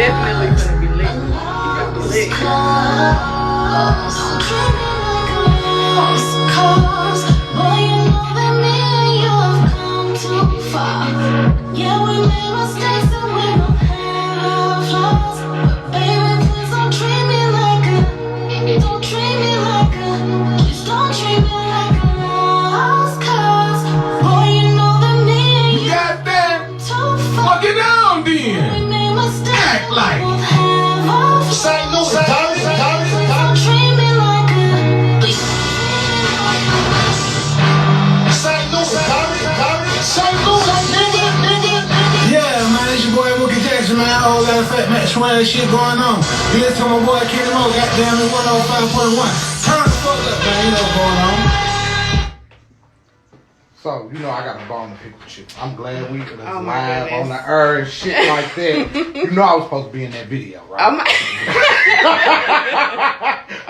definitely gonna be lit. Lit. Boy, you know that me and you have come too far. Yeah, we made mistakes and we don't have our flaws. But baby, please don't treat me like a, don't treat me like a, please don't treat me like a lost cause. Boy, you know that me and you got that too far. Fuck it down then. We made mistakes. Act like St. Louis, don't treat me like a, please. St. Louis, yeah, man, it's your boy Mookie Jackson, man. Whole lot of fat match swag shit going on. You listen to my boy Kenny Mo, goddamn it, 105.1. Turn the fuck up, man. You know what's going on. So, you know, I got a bone to pick with you. I'm glad we could have live on the air and shit like that. You know I was supposed to be in that video, right? Oh my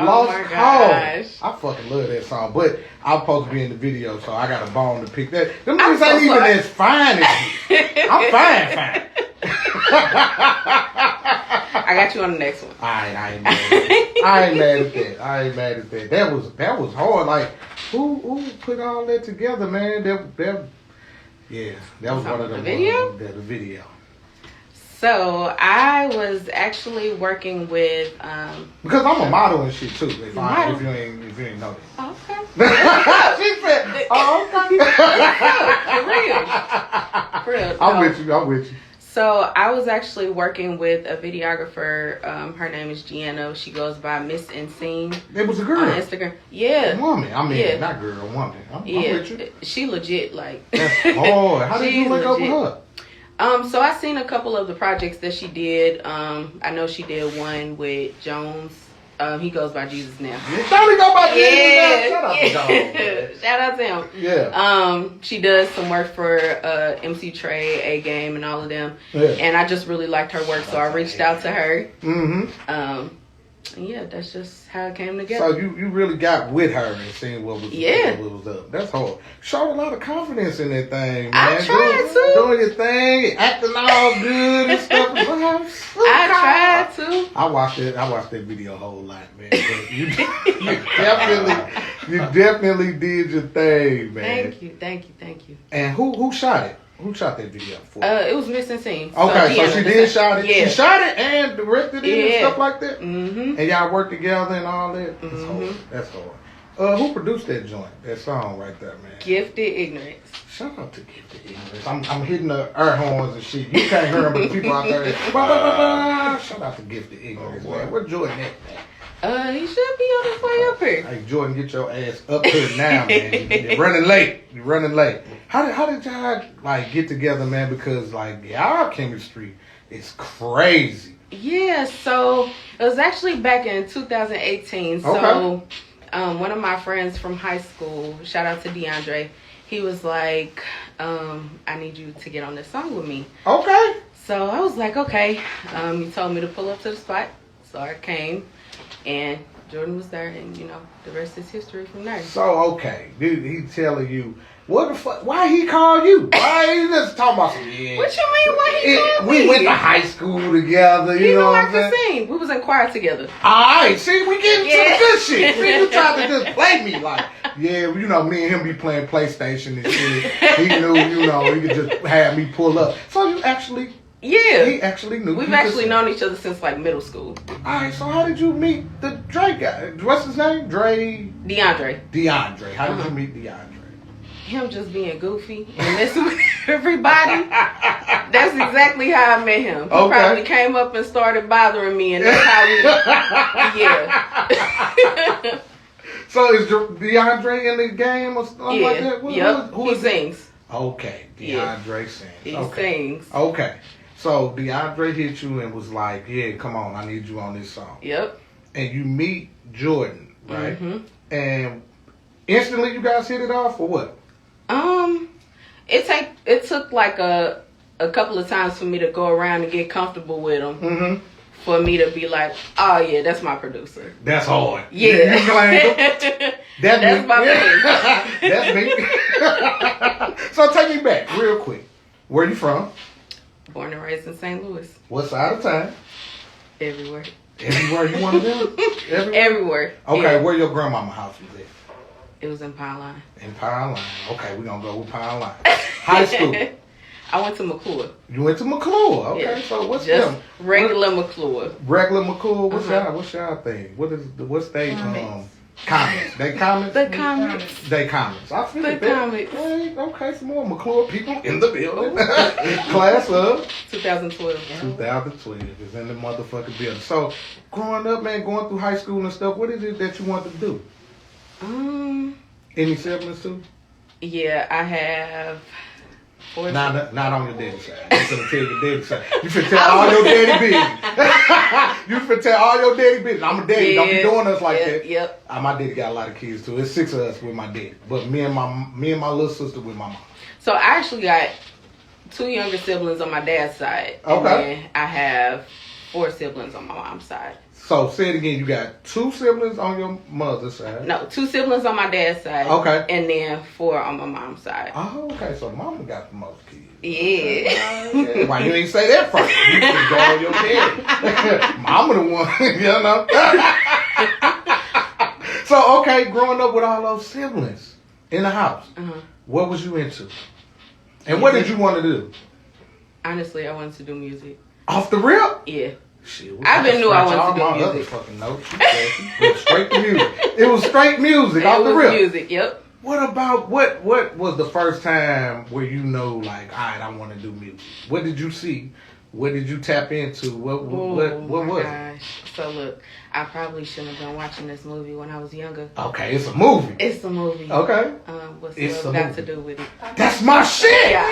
Lost oh my gosh. I fucking love that song, but I'm supposed to be in the video, so I got a bone to pick. That them niggas ain't even as fine as me. I'm fine. I got you on the next one. I ain't mad at that. That was hard. Like, who put all that together, man? That was one of the video. The video. So I was actually working with because I'm a model and shit too. If you ain't know that. Okay. She said, "Oh, okay." For real. I'm with you. So I was actually working with a videographer. Her name is Gianna. She goes by Miss Insane. It was a girl on Instagram. Yeah. A woman. I mean, not girl, a woman. I'm with you. She legit. Like. That's hard. How did you link up with her? So I seen a couple of the projects that she did. I know she did one with Jones. He goes by Jesus now. Don't he go by Jesus now? Shout out to him. Yeah. She does some work for MC Trey, A Game, and all of them. Yeah. And I just really liked her work, so I reached out to her. Mm-hmm. Yeah, that's just how it came together. So you really got with her and seen what was up. That's hard. Showed a lot of confidence in that thing, man. I tried to. Doing your thing, acting all good and stuff. I tried to. I watched that video a whole lot, man. But you definitely did your thing, man. Thank you. And who shot it? Who shot that video for? It was Missing Scene. Okay, so she did shot it. Yeah. She shot it and directed it and stuff like that. Mm-hmm. And y'all worked together and all that. Mm-hmm. That's hard. Who produced that joint? That song right there, man. Gifted Ignorance. Shout out to Gifted Ignorance. I'm hitting the air horns and shit. You can't hear them, but people out there. Shout out to Gifted Ignorance, man. Where Jordan at, man? He should be on his way up here. Hey, Jordan, get your ass up here now, man. You're running late. How did y'all like get together, man? Because like y'all chemistry is crazy. Yeah, so it was actually back in 2018. So one of my friends from high school, shout out to DeAndre, he was like, I need you to get on this song with me. Okay. So I was like, okay. He told me to pull up to the spot. So I came. And Jordan was there, and you know, the rest is history from there. So, okay, dude, he telling you, what the fuck, why he call you? Why he just talking about some, What you mean, why he called me? We went to high school together, you know what I'm saying? Sing. We was in choir together. Alright, see, we getting to the good shit. See, you tried to just play me like, yeah, you know, me and him be playing PlayStation and shit. He knew, you know, he could just have me pull up. So you actually... Yeah. He actually knew. We've actually known each other since like middle school. Alright, so how did you meet the Dre guy? What's his name? DeAndre. How did you meet DeAndre? Him just being goofy and messing with everybody. That's exactly how I met him. He probably came up and started bothering me, and that's how we... Yeah. So is DeAndre in the game or something like that? Who he sings. Okay, DeAndre sings. He sings. Okay. So DeAndre hit you and was like, yeah, come on, I need you on this song. Yep. And you meet Jordan, right? Mm-hmm. And instantly you guys hit it off or what? It took like a couple of times for me to go around and get comfortable with him. Mm-hmm. For me to be like, oh yeah, that's my producer. That's hard. Yeah. That's my man. That's me. So take me back real quick. Where you from? Born and raised in St. Louis. What side of town? Everywhere. Everywhere you want to go? Everywhere. Okay, Yeah. where your grandmama house was at? It was in Pine Line. In Pine Line. Okay, we're going to go with Pine Line. High school. I went to McClure. You went to McClure. Okay, Yeah. so what's Just them? regular McClure. Regular McClure. Uh-huh. What's y'all thing? What's they comments? They comments? The comments. They comments. I feel The it. comments. Hey, okay, some more McClure people in the building. Class of 2012. 2012 is in the motherfucking building. So, growing up, man, going through high school and stuff, what is it that you want to do? Any siblings too? Yeah, I have 4 Not on your daddy's side. You finna tell your daddy's side. You finna tell all your daddy business. You finna tell all your daddy business. I'm a daddy. Don't be doing us like that. Yep. My daddy got a lot of kids too. It's 6 of us with my daddy, but me and my little sister with my mom. So I actually got 2 younger siblings on my dad's side. Okay. And then I have 4 siblings on my mom's side. So say it again. You got 2 siblings on your mother's side. No, 2 siblings on my dad's side. Okay. And then 4 on my mom's side. Oh, okay. So mama got the most kids. Yeah. Okay. Why you ain't say that first? You should go on your daddy. Mama the one, you know. So okay, growing up with all those siblings in the house, what was you into? And what did you want to do? Honestly, I wanted to do music. Off the rip? Yeah. Shit, I've been knew I wanted to all do my music. other fucking notes. Went straight to music. It was straight music It off the was rip. music, yep. What about what was the first time where you know like, all right, I want to do music? What did you see? What did you tap into? What was it? Gosh. So look, I probably shouldn't have been watching this movie when I was younger. Okay, it's a movie. It's a movie. Okay. What's It's love a got movie. to do with it? That's my shit. Yeah.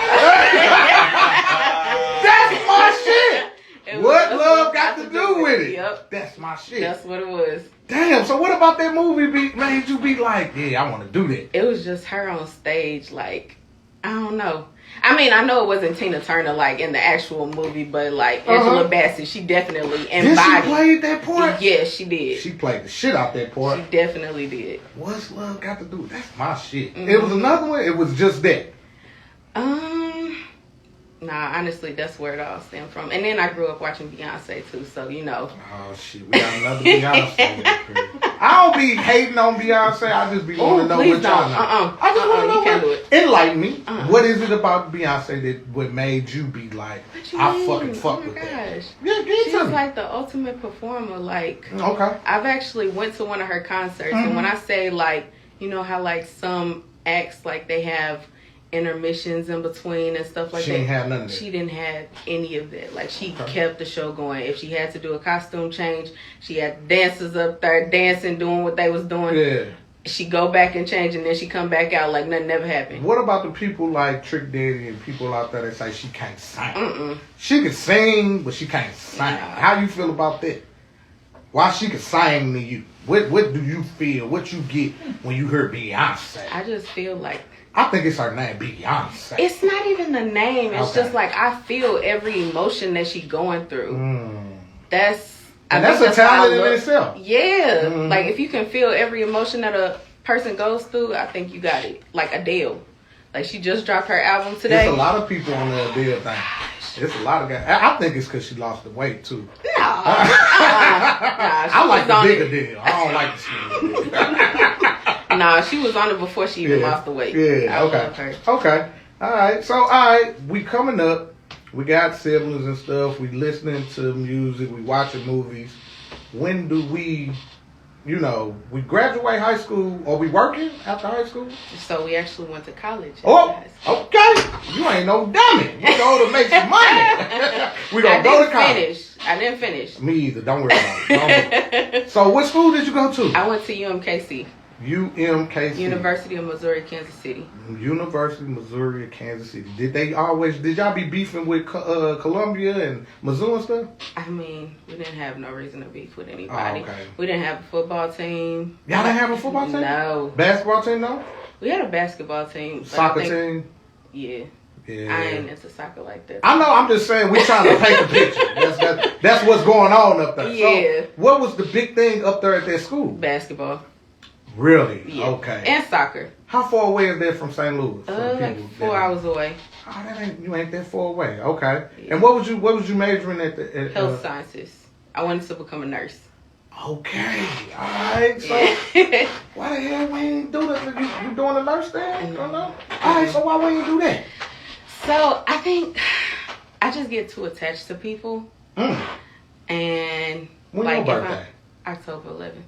That's my shit. It was What What's love got to do with it? Yep. That's my shit. That's what it was. Damn. So what about that movie made you be like, yeah, I want to do that? It was just her on stage, like, I don't know. I mean, I know it wasn't Tina Turner, like, in the actual movie, but, like, Angela Bassett, she definitely embodied. Did she play that part? Yes, she did. She played the shit out that part. She definitely did. What's love got to do with it? That's my shit. It was another one. It was just that. Nah, honestly, that's where it all stemmed from. And then I grew up watching Beyonce, too, so, you know. Oh, shit. We got another Beyonce. I don't be hating on Beyonce. I just be wanting to know what y'all know. I just want to know you can't do what. it. Enlighten me. What is it about Beyonce that what made you be like, I fucking fuck with that? Gosh. Yeah, get She's to me. like the ultimate performer. Like, Okay. I've actually went to one of her concerts, and when I say, like, you know how, like, some acts, like, they have intermissions in between and stuff like She that. ain't have none of that. She didn't have any of that. Like, she kept the show going. If she had to do a costume change, she had dancers up there dancing, doing what they was doing. Yeah. She go back and change, and then she come back out like nothing ever happened. What about the people like Trick Daddy and people out there that say she can't sing? She can sing, but she can't sing. Nah. How you feel about that? Why she can sing to you? What do you feel? What you get when you hear Beyonce? I just feel like I think it's her name, Beyonce. it's not even the name. It's Okay. just like I feel every emotion that she going through. That's And I that's think a talent why I in love- itself. Yeah, like if you can feel every emotion that a person goes through, I think you got it. Like Adele, like she just dropped her album today. There's a lot of people on the Adele thing. There's a lot of guys. I think it's because she lost the weight too. Nah, I like the on big it. Adele. I don't like the skinny Adele. Nah, she was on it before she even lost the weight. Yeah, I okay. love her. Okay. Alright. So alright, we coming up. We got siblings and stuff. We listening to music. We watching movies. When do we, we graduate high school? Are we working after high school? So we actually went to college. Oh, okay. You ain't no dummy. You go to make some money. We gonna go to college. I didn't finish. Me either. Don't worry about it. So what school did you go to? I went to UMKC. UMKC. University of Missouri, Kansas City. University of Missouri, Kansas City. Did y'all be beefing with Columbia and Mizzou and stuff? I mean, we didn't have no reason to beef with anybody. Oh, okay. We didn't have a football team. Y'all didn't have a football team? No. Basketball team, no? We had a basketball team. but Soccer I think, team? Yeah. Yeah. I ain't into soccer like that. I know, I'm just saying, we're trying to paint a picture. That's what's going on up there. Yeah. So, what was the big thing up there at that school? Basketball. Really? Yeah. Okay. And soccer. How far away is that from St. Louis? Like 4 hours away. Oh, you ain't that far away. Okay. Yeah. And what was you majoring at the health sciences? I wanted to become a nurse. Okay. All right. So why the hell we ain't do that? You doing the nurse thing? All right. So why we ain't do that? So I think I just get too attached to people. And when your birthday? October 11th.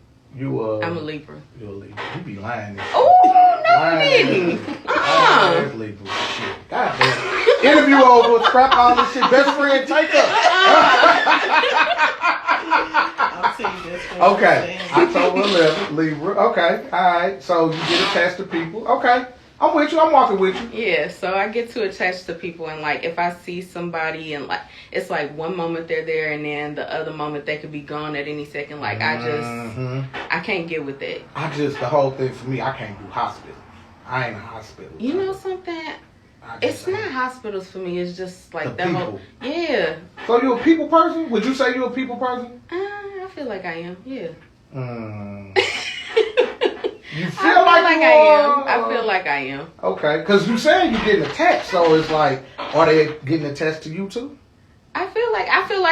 I'm a Libra. You're a Libra. You be lying. Oh, no, I didn't. Libra. Shit. God damn. Interview over. Scrap all this shit. Best friend, take up. I'll tell you this. Okay. October 11th, Libra. Okay. All right. So you get attached to people. Okay. I'm with you. I'm walking with you. Yeah, so I get too attached to people, and like if I see somebody and like it's like one moment they're there and then the other moment they could be gone at any second. Like I can't get with that. The whole thing for me, I can't do hospitals. I ain't a hospital. You know something? It's not hospitals for me. It's just like the whole. Yeah. So you a people person? Would you say you a people person? I feel like I am. Yeah. You feel like you are? I feel like I am. Okay, because you saying you're getting attached, so it's like, are they getting attached to you too? I feel like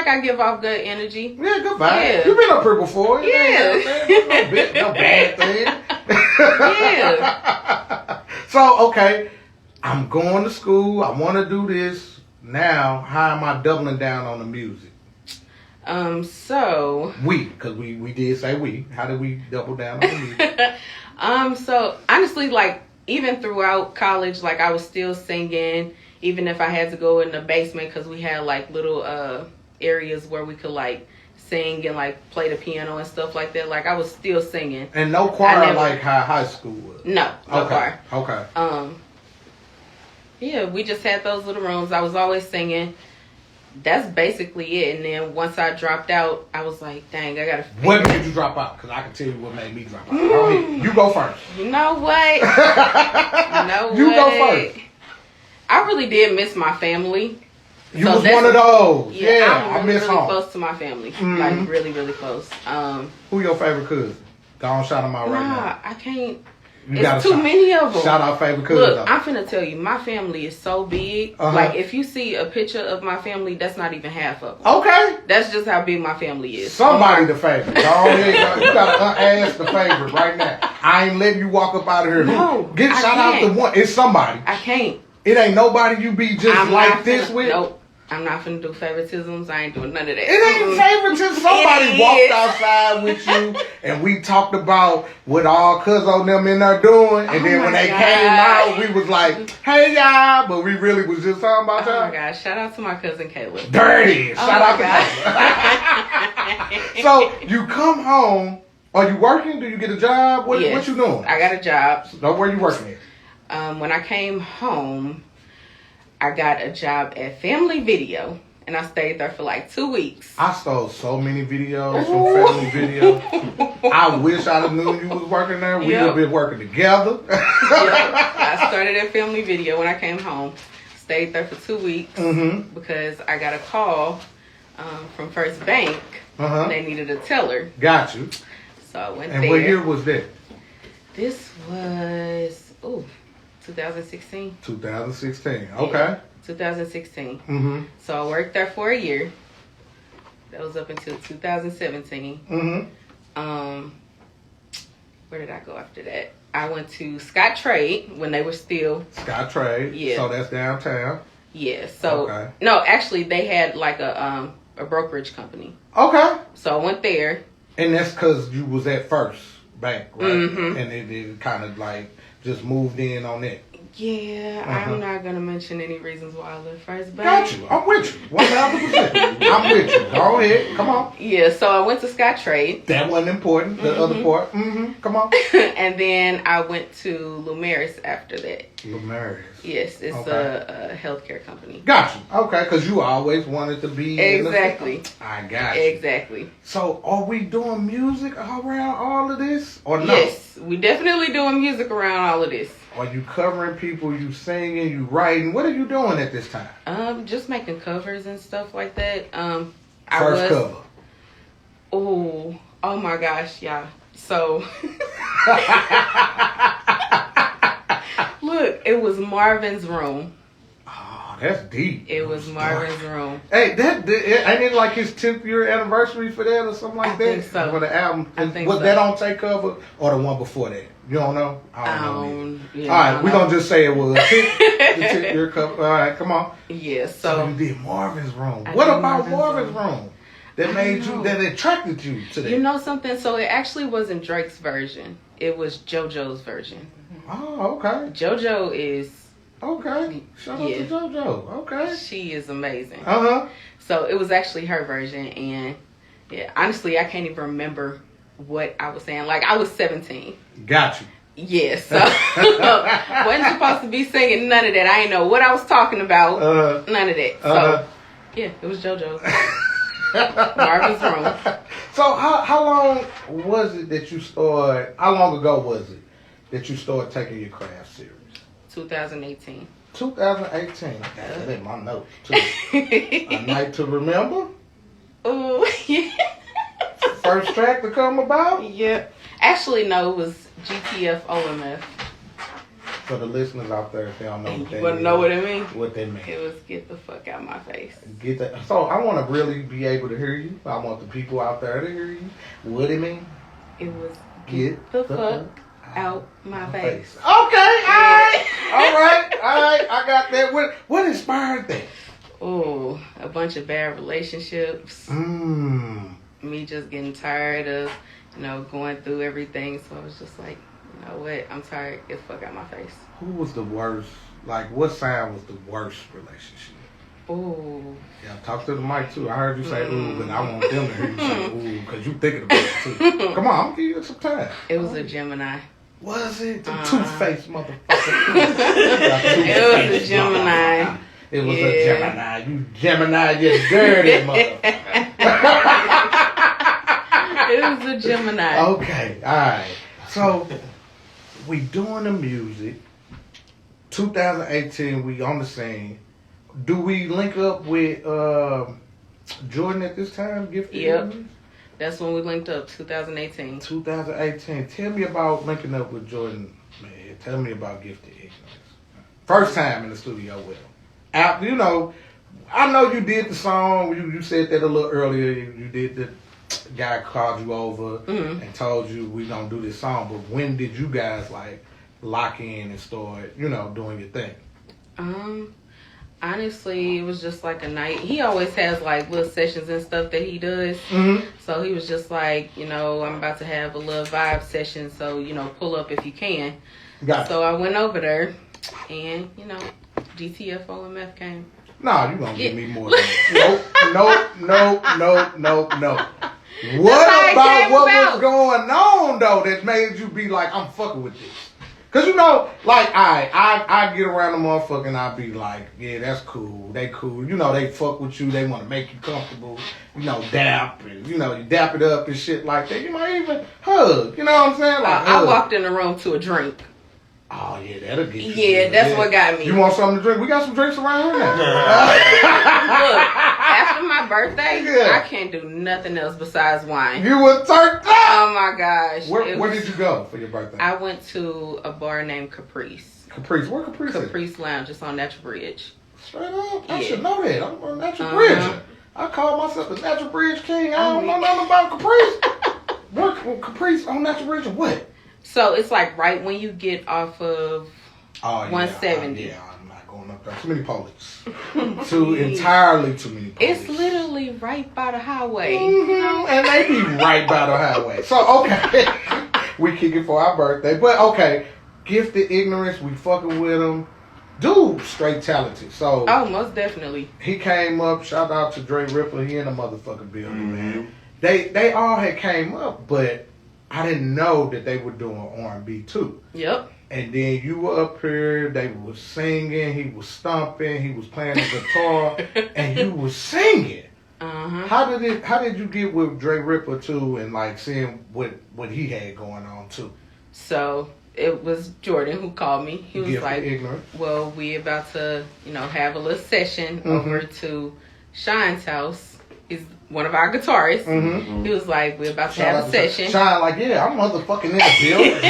I give off good energy. Yeah, good vibe. Yeah. You've been up here before. Yeah. No bad thing. Yeah. So, okay, I'm going to school. I want to do this. Now, how am I doubling down on the music? So because we did say we. How did we double down on the music? So honestly, like even throughout college, like I was still singing, even if I had to go in the basement because we had like little areas where we could like sing and like play the piano and stuff like that. Like I was still singing. And no choir like how high school was. No choir. Okay. Yeah, we just had those little rooms. I was always singing. That's basically it. And then once I dropped out, I was like, dang, I gotta figure. What made you drop out? Because I can tell you what made me drop out. Go ahead. You go first. You know what? You go first. I really did miss my family. You was one of those. Yeah, I'm I miss really home. close to my family. Like really, really close. Who your favorite cousin? Go on, shout them out right now. I can't. It's too many of them. Shout out favorite cousin. Look, I'm finna tell you, my family is so big. Like, if you see a picture of my family, that's not even half of them. Okay. That's just how big my family is. Somebody the favorite. Go ahead. You gotta ask the favorite right now. I ain't letting you walk up out of here. No, shout out to one. It's somebody. I can't. It ain't nobody you be just like this with. Nope. I'm not finna do favoritisms. I ain't doing none of that. It ain't favoritism. Somebody walked outside with you and we talked about what all cuz on them in there doing. And then when they came out, we was like, hey y'all. But we really was just talking about y'all. Oh my gosh. Shout out to my cousin Caleb. Dirty. Shout out to Caleb. So you come home. Are you working? Do you get a job? What you doing? I got a job. So where you working at? When I came home, I got a job at Family Video, and I stayed there for like 2 weeks. I stole so many videos from Family Video. I wish I'd have known you was working there. We'd have been working together. I started at Family Video when I came home. Stayed there for 2 weeks because I got a call from First Bank. They needed a teller. Got you. So I went there. And what year was that? This was 2016. 2016. Okay. Yeah, 2016. So I worked there for a year. That was up until 2017. Where did I go after that? I went to Scott Trade when they were still Scott Trade. Yeah. So that's downtown. Yeah. So no, actually they had like a brokerage company. Okay. So I went there. And that's because you was at First Bank, right? And it kind of like just moved in on that. Yeah, I'm not going to mention any reasons why I left First Bank. Got you. I'm with you. 1,000%. I'm with you. Go ahead. Come on. Yeah, so I went to Scott Trade. That wasn't important. The other part. Come on. And then I went to Lumeris after that. Lumeris. Yes, it's a healthcare company. Got you. Okay, because you always wanted to be. Exactly. I got you. Exactly. So, are we doing music around all of this, or no? Yes, we definitely doing music around all of this. Are you covering people? You singing? You writing? What are you doing at this time? Just making covers and stuff like that. First cover. Oh my gosh, yeah. So, look, it was Marvin's Room. That's deep. It was Marvin's Room. Hey, ain't it like his 10th year anniversary for that or something like I that? think so. For the album. I think was so. that on Takeover or the one before that? You don't know? I don't know. Yeah, All right, we're going to just say it was. The 10th year cover. All right, come on. Yeah, So so you did Marvin's Room. I What did about Marvin's Marvin's Room? That I made don't you, know. that attracted you to that? you know something? So it actually wasn't Drake's version. It was JoJo's version. Oh, okay. JoJo is, Okay. Shout out Yeah. to JoJo. Okay. she is amazing. Uh-huh. So it was actually her version, and yeah, honestly, I can't even remember what I was saying. Like, I was 17. Got you. Yeah, so wasn't supposed to be singing none of that. I didn't know what I was talking about. None of that. So yeah, it was JoJo. Marvin's Room. So how long was it that you started, how long ago was it that you started taking your craft serious? 2018. 2018. I got that in my notes too. A Night to Remember. Oh, yeah. First track to come about. Yep. Actually, no, it was GTF OMF. For the listeners out there, if they don't know what You that want to is, know what it means? what that means. It was get the fuck out my face. Get that. So I want to really be able to hear you. I want the people out there to hear you. What it mean? It was Get the fuck out my face. Okay, all right. I got that. What inspired that? Oh, a bunch of bad relationships. Me just getting tired of, going through everything. So I was just like, you know what? I'm tired. Get the fuck out my face. Who was the worst? Like, what sound was the worst relationship? Oh, Yeah, talk to the mic too. I heard you say ooh, but I want them to hear you say ooh, because you thinking about it too. Come on, I'm gonna give you some time. it was a Gemini. Was it the two-faced motherfucker? It was a Gemini. It was Yeah. a Gemini. You Gemini, you dirty motherfucker. It was a Gemini. Okay, all right. So we doing the music. 2018, we on the scene. Do we link up with Jordan at this time? Gifted Yep. Ignorance? That's when we linked up, 2018. 2018. Tell me about linking up with Jordan, man. Tell me about Gifted Ignorance. First time in the studio with him. Out, I know you did the song. You said that a little earlier. You did the guy called you over and told you we gonna do this song. But when did you guys lock in and start, doing your thing? Honestly, it was just like a night. He always has little sessions and stuff that he does. So he was just like, I'm about to have a little vibe session. So, pull up if you can. Got So I went over there and, GTF OMF came. No, you gonna give me more than that. No. What about what was going on though that made you be like, I'm fucking with this? Cause I get around the motherfucker and I be like, yeah, that's cool. They cool. They fuck with you. They want to make you comfortable. Dap and you dap it up and shit like that. You might even hug. You know what I'm saying? Like I walked in the room to a drink. Oh yeah, that'll get you. Yeah, that's what got me. You want something to drink? We got some drinks around here now. Look, after my birthday, Yeah. I can't do nothing else besides wine. You was turned up. Oh my gosh. Where did you go for your birthday? I went to a bar named Caprice. Caprice. Where Caprice? Is? Caprice Lounge. It's on Natural Bridge. Straight up. I Yeah. should know that. I'm a Natural Bridge. I call myself a Natural Bridge King. I don't know nothing about Caprice. Where Caprice on Natural Bridge or what? So it's right when you get off of 170. Yeah, I'm not going up there. Too many police. Entirely too many police. It's literally right by the highway. And they be right by the highway. So, okay. We kick it for our birthday. But, okay. Gifted Ignorance. We fucking with him. Dude, straight talented. So, Oh, most definitely. he came up. Shout out to Dre Ripper. He in the motherfucking building, man. They all had came up, but I didn't know that they were doing R&B too. Yep. And then you were up here, they was singing, he was stomping, he was playing the guitar, and you was singing. How did you get with Dre Ripper too, and seeing what he had going on too? So it was Jordan who called me. He was Gifted like, Ignorant. well, we about to, have a little session over to Shine's house. He's one of our guitarists. He was like, we're about to have a session. Shine yeah, I'm motherfucking in the building.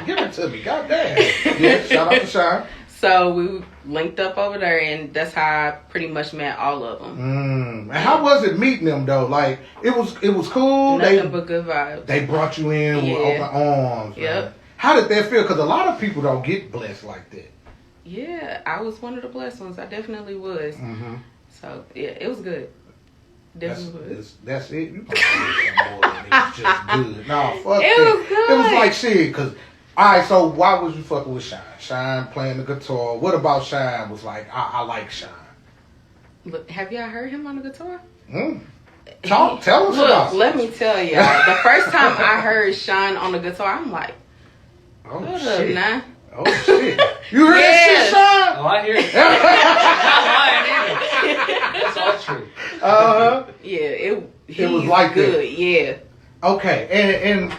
Give it to me, goddamn. Yeah, shout out to Shine. So we linked up over there, and that's how I pretty much met all of them. And how was it meeting them though? Like it was cool. Nothing but good vibes. They brought you in with open arms. Yep. Man. How did that feel? Because a lot of people don't get blessed like that. Yeah, I was one of the blessed ones. I definitely was. Mm-hmm. So yeah, it was good. Definitely was. That's it. You probably did something more than it was just good. No, fuck It that. was good. It was like shit. Cause all right, so why was you fucking with Shine? Shine playing the guitar. What about Shine was like? I like Shine. Look, have y'all heard him on the guitar? Tell us about Look, it. let me tell y'all. The first time I heard Shine on the guitar, I'm like, Oh hold up shit. now. Oh shit. You heard that Yes. shit, Shine? Oh, I hear it. That's all true. Yeah, It was like good. that. Yeah. Okay, and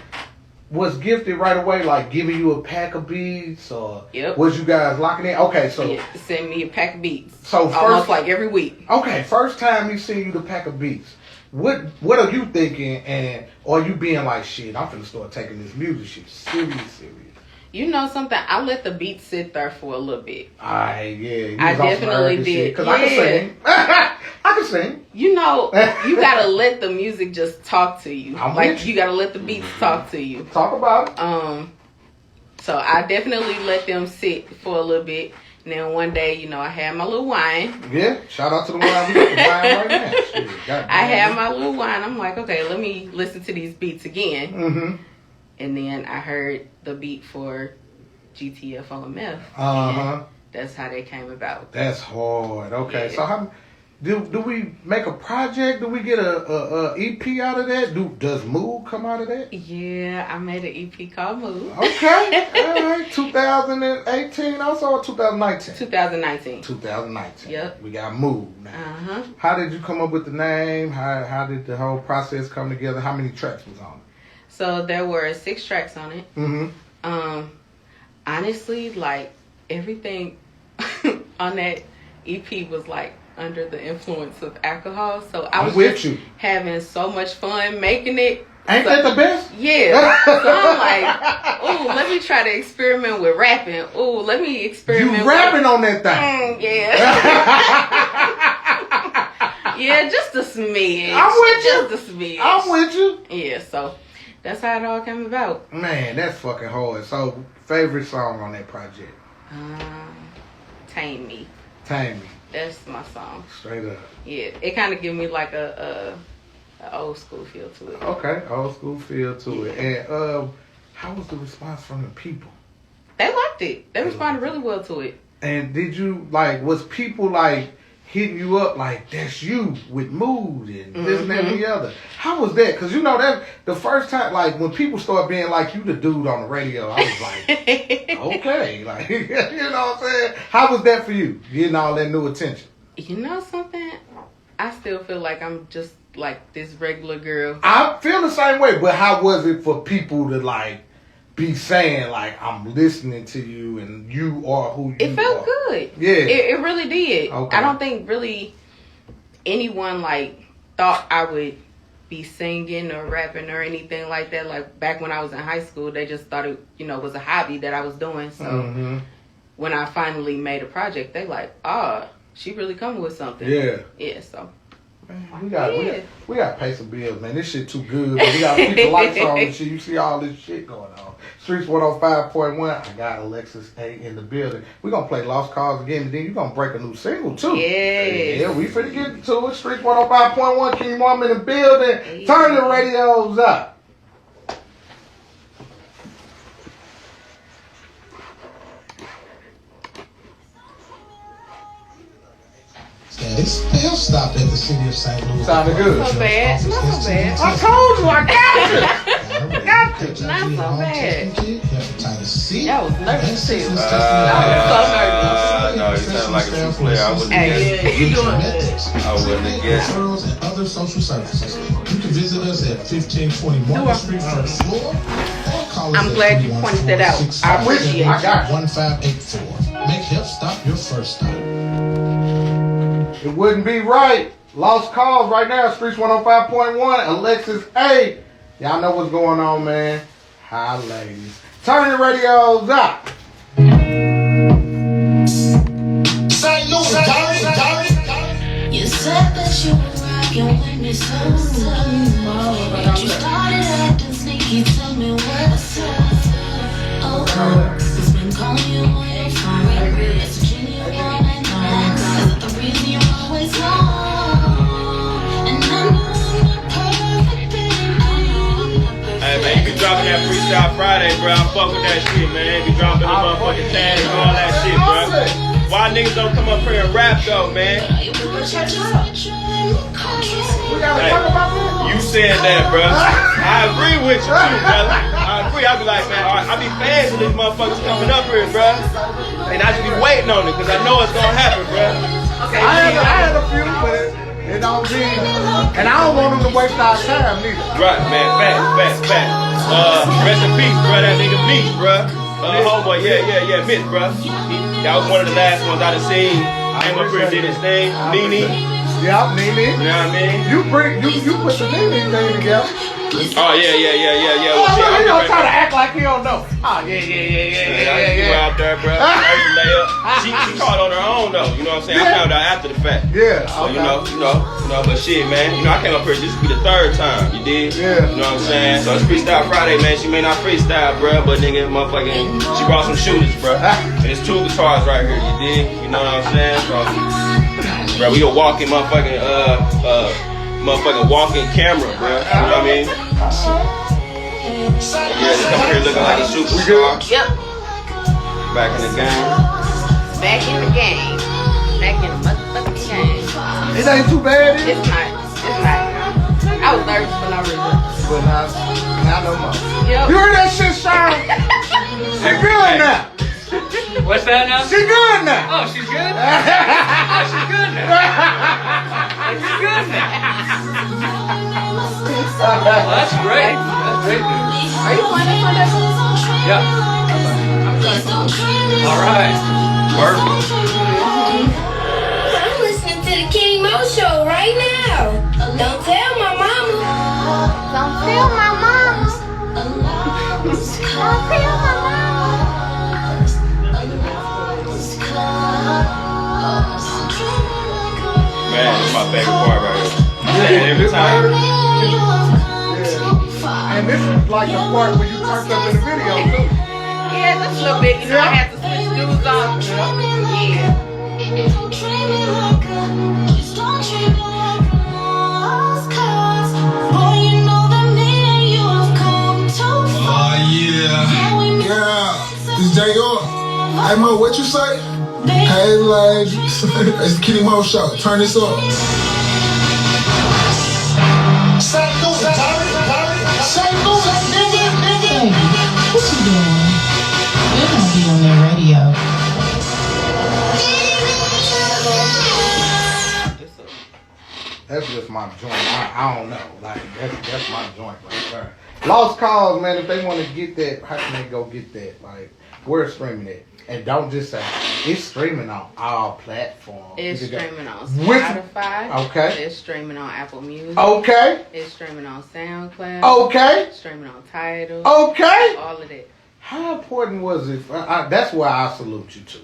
was Gifted right away like giving you a pack of beats or Yep. was you guys locking in? Okay, so Yeah, send me a pack of beats. So Almost first- like every week. okay, first time he seen you the pack of beats. What are you thinking, and are you being like shit? I'm finna start taking this music shit serious. You know something? I let the beats sit there for a little bit. Alright, yeah. You I was on some definitely American did. shit, 'cause I can sing. I can sing. You know, you gotta let the music just talk to you. I'm Like with you gotta let the beats talk to you. Talk about it. So I definitely let them sit for a little bit. And then one day, you know, I had my little wine. Yeah, shout out to the wine we got the wine right now. Shit, goddamn. I had my little wine. I'm like, okay, let me listen to these beats again. Mm-hmm. And then I heard the beat for GTF OMF. Uh-huh. That's how they came about. That's hard. Okay, Yeah. so how do we make a project? Do we get a EP out of that? Does Mood come out of that? Yeah, I made an EP called Move. Okay, all right. 2018 also or 2019? 2019. 2019. Yep. We got Mood now. Uh-huh. How did you come up with the name? How did the whole process come together? How many tracks was on So there were 6 tracks on it. it? Mm-hmm. Honestly, like everything on that EP was like under the influence of alcohol. So I I'm was with just you. having so much fun making it. Ain't that the best? Yeah. So I'm like, ooh, let me try to experiment with rapping. Ooh, let me experiment You rapping on that thing. yeah. Yeah, just a smidge. I'm with you. Just a smidge. I'm with you. Yeah, so that's how it all came about. Man, that's fucking hard. So, favorite song on that project? Tame Me. Tame Me. That's my song. Straight up. Yeah, it kind of give me like a old school feel to it. Okay, old school feel to it. And how was the response from the people? They liked it. They responded really well to it. And did you was people like hitting you up like that's you with Mood and this and that and the other? How was that? Because you know that the first time, like when people start being like you, the dude on the radio, I was like, okay, like you know what I'm saying? How was that for you? Getting all that new attention. You know something? I still feel like I'm just like this regular girl. I feel the same way, but how was it for people to like be saying like I'm listening to you and you are who you are? It felt good. Yeah. It really did. Okay. I don't think really anyone like thought I would be singing or rapping or anything like that. Like back when I was in high school, they just thought it, was a hobby that I was doing. So when I finally made a project, they like, she really coming with something. Yeah. Yeah, so. Man, we got to pay some bills, man. This shit too good. But we got to keep the lights on and shit. You see all this shit going on. Streetz 105.1. I got Alexus A in the building. We gonna play Lost Cause again, and then you gonna break a new single too. Yes. Yeah, we finna get to it. Streetz 105.1. King Mom in the building. Turn the radios up. They'll stop at the city of St. Louis. Sounded good. Not so bad. Not so bad. I told you, I got you. Not so bad. Hepatitis C. That was nervous too. I No, you sound like a true player. I wouldn't have guessed. was so nervous. Genetics, I wouldn't have guessed. referrals, and other social services. You can visit us at 1520 Market Street, first floor, or call us I'm at glad you pointed that out. I appreciate it. I got you. 1584. Make Help Stop your first stop. It wouldn't be right. Lost Cause right now. Streetz 105.1. Alexus A. Y'all know what's going on, man. Hi, ladies. Turn the radios up. said that you were rocking with me so but you started acting sneaky. Tell me what's up. Oh, who's been calling you on your phone? Messaging you all night long. Is that the reason you're always wrong? And I know I'm not perfect, baby. Hey man, you be dropping that Freestyle Friday, bro. I fuck with that shit, man. You be dropping the motherfucking tags and all that shit, bro. Why niggas don't come up here and rap though, man? We gotta talk about that. You said that, bro. I agree with you, too, brother. I agree. I be like, man, I be fans of these motherfuckers coming up here, bro. And I just be waiting on it, because I know it's gonna happen, bro. I had a few, but it don't be. And I don't want them to waste our time, neither. Right, man. Facts. Rest in peace, bro. That nigga Meech, bro. Homeboy, yeah, Mitch, bro. That was one of the last ones I done seen. Came up here and did his thing. Nene. Yeah, Nene. You know what I mean? You put the Nene thing together. Oh, yeah. Well, Oh, shit, he I'm don't right try to back. act like he don't know. Oh, yeah. You out there, bro. She caught on her own, though. You know what I'm saying? I found out after the fact. Yeah, So, okay. you know, but shit, man. You know, I came up here, this will be the third time, you did? Yeah. You know what I'm saying? So it's Freestyle Friday, man. She may not freestyle, bro, but nigga, motherfucking, she brought some shooters, bro. And it's 2 guitars right here, you dig? You know what I'm saying? So, bro, we a walking motherfucking, walking camera, bro. You know what I mean? Yeah, they come here looking like a superstar. Yep. Back in the game. Back in the game. Back in the motherfucking game. It ain't too bad, is it? It's not. I was nervous for no reason. But not no more. Yep. You heard that shit, Sean? She good now. What's that now? She good now. Oh, she's good? Oh, she's good now. She's good now. Well, that's great. That's great news. Are you playing for that? Yeah. All right. Perfect. I'm listening to the King Mo show right now. Don't tell my mama. Don't feel my mama. Don't feel my mama. Man, it's my favorite part right here. Man, every time. And this is like the part where you turned up in the video, too. Yeah, just a little bit. You know, I had to switch dudes on. Yeah. Oh, yeah. Yeah. This J.R. Hey, Mo, what you say? Hey, ladies. It's the Kitty Mo show. Turn this up. What you doing? You're gonna be on the radio. That's just my joint. I don't know. Like, that's my joint right there. Lost Cause, man, if they want to get that, how can they go get that? Like, where's streaming it? And don't just say, it's streaming on all platforms. It's streaming on With- Spotify. Okay. It's streaming on Apple Music. Okay. It's streaming on SoundCloud. Okay. It's streaming on Tidal. Okay. All of that. How important was it? That's why I salute you, too.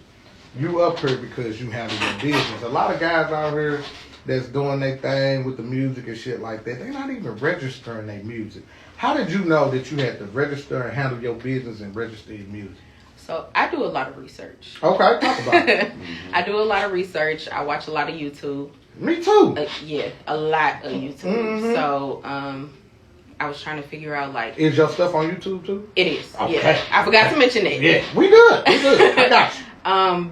You up here because you handle your business. A lot of guys out here that's doing their thing with the music and shit like that, they're not even registering their music. How did you know that you had to register and handle your business and register your music? So I do a lot of research. Okay, talk about it. I do a lot of research. I watch a lot of YouTube. Me too. Yeah, a lot of YouTube. Mhm. So I was trying to figure out, like, Is your stuff on YouTube too? it is. Okay. Yeah, I forgot to mention it. Yeah, we good. We good. I got you.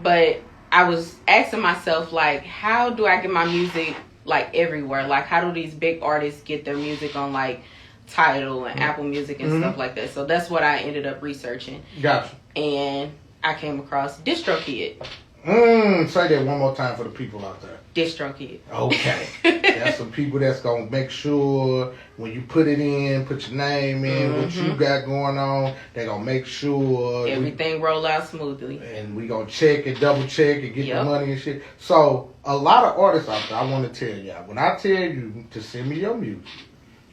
But I was asking myself, like, how do I get my music, like, everywhere? Like, how do these big artists get their music on, like, Tidal and Apple Music and stuff like that? So that's what I ended up researching. Got you. And I came across DistroKid. Say that one more time for the people out there. DistroKid. Okay. That's some people that's going to make sure when you put it in, put your name in, what you got going on, they're going to make sure Everything roll out smoothly. and we going to check and double check and get Yep. the money and shit. So, a lot of artists out there, I want to tell y'all, when I tell you to send me your music,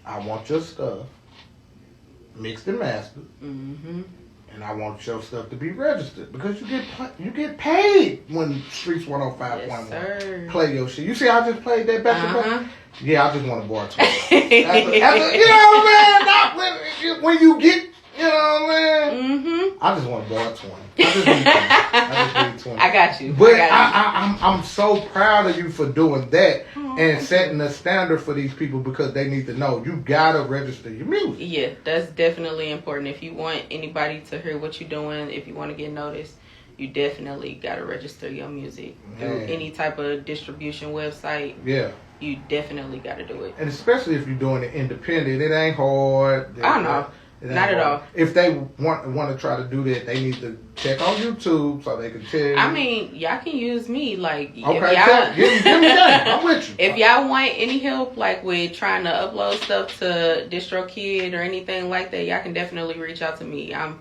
I want your stuff mixed and mastered. Mm-hmm. and I want your stuff to be registered because you get paid when Streetz 105.1 Yes, play your shit. You see, I just played that back to back. Yeah, I just want to bar 20. You know what I'm saying? Not when you get, you know what I'm saying? I just want to bar 20. I just need 20. I got you. But I'm so proud of you for doing that and setting the standard for these people because they need to know you gotta register your music. Yeah, that's definitely important. If you want anybody to hear what you're doing, if you want to get noticed, you definitely gotta register your music through any type of distribution website. Yeah. You definitely gotta do it. And especially if you're doing it independent, it ain't hard. I know. Not at all. If they want to try to do that, they need to check on YouTube so they can tell you. I mean, y'all can use me. Like, okay, if give me that. I'm with you. If y'all want any help, like with trying to upload stuff to DistroKid or anything like that, y'all can definitely reach out to me. I'm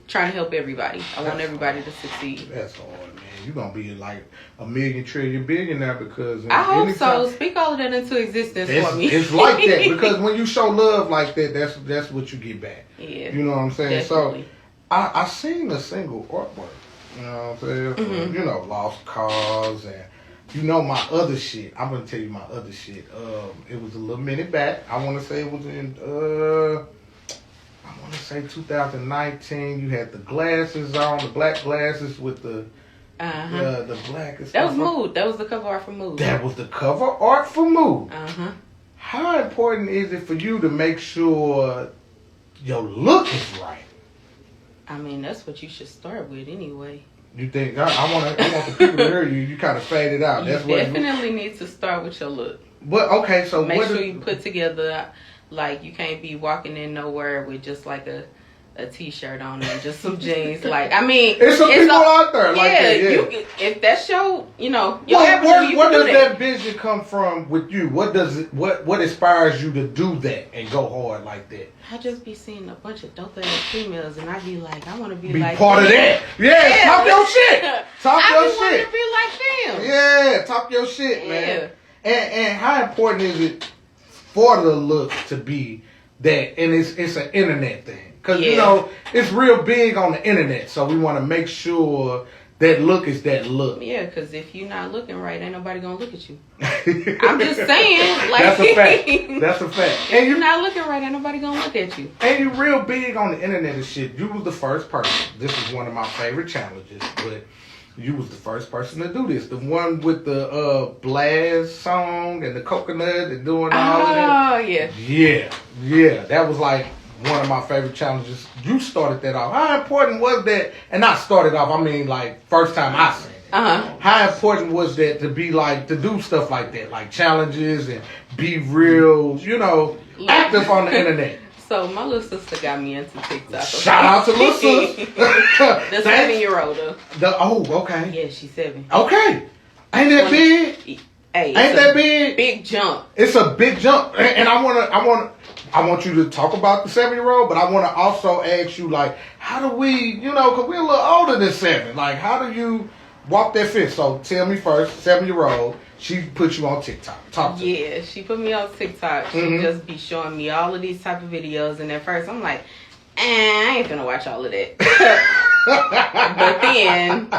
trying to help everybody. I want everybody to succeed. That's hard, man. You're going to be like a million trillion billionaire because... I hope so. Speak all of that into existence for me. It's like that because when you show love like that, that's what you get back. Yeah. You know what I'm saying? Definitely. So, I seen a single artwork. You know what I'm saying? You know, Lost Cause and... You know my other shit. I'm going to tell you my other shit. It was a little minute back. I want to say it was in... I want to say 2019. You had the glasses on, the black glasses with the black. That was Mood. That was the cover art for Mood. That was the cover art for Mood. How important is it for you to make sure your look is right? I mean, that's what you should start with anyway. You think I want the people to hear you? You kind of fade it out. That's you definitely need to start with your look. But okay, so make sure you put together. Like, you can't be walking in nowhere with just like a t-shirt on and just some jeans. Like, I mean, it's some people out there like that. Yeah, you, if that's your, you know, where does that vision come from with you? What inspires you to do that and go hard like that? I just be seeing a bunch of dope ass females and I be like, I want to be like part of that. Yeah, talk your shit. Talk your shit. I be like them. Yeah, talk your shit, man. And how important is it for the look to be that? And it's an internet thing. Because, you know, it's real big on the internet. So we want to make sure that look is that look. Yeah, because if you're not looking right, ain't nobody going to look at you. I'm just saying. Like, that's a fact. That's a fact. And you're not looking right, ain't nobody going to look at you. And you're real big on the internet and shit. You was the first person. This is one of my favorite challenges. But you was the first person to do this. The one with the Blast song and the coconut and doing all of that. Oh, yeah. Yeah. That was like one of my favorite challenges. You started that off. How important was that? And not started off, I mean like first time I seen it. How important was that to be like, to do stuff like that? Like challenges and be real, you know, active on the internet. So my little sister got me into TikTok. Okay? Shout out to little sister. The 7-year-old. Okay. Yeah, she's 7. Okay. Ain't that big? Hey, ain't that big? Big jump. It's a big jump. And I want you to talk about the 7-year-old, but I want to also ask you, like, how do we, you know, because we're a little older than 7. Like, how do you walk that fence? So tell me first, 7-year-old, she put you on TikTok. Talk to me. Yeah, she put me on TikTok. She just be showing me all of these type of videos. And at first, I'm like, I ain't finna watch all of that. But then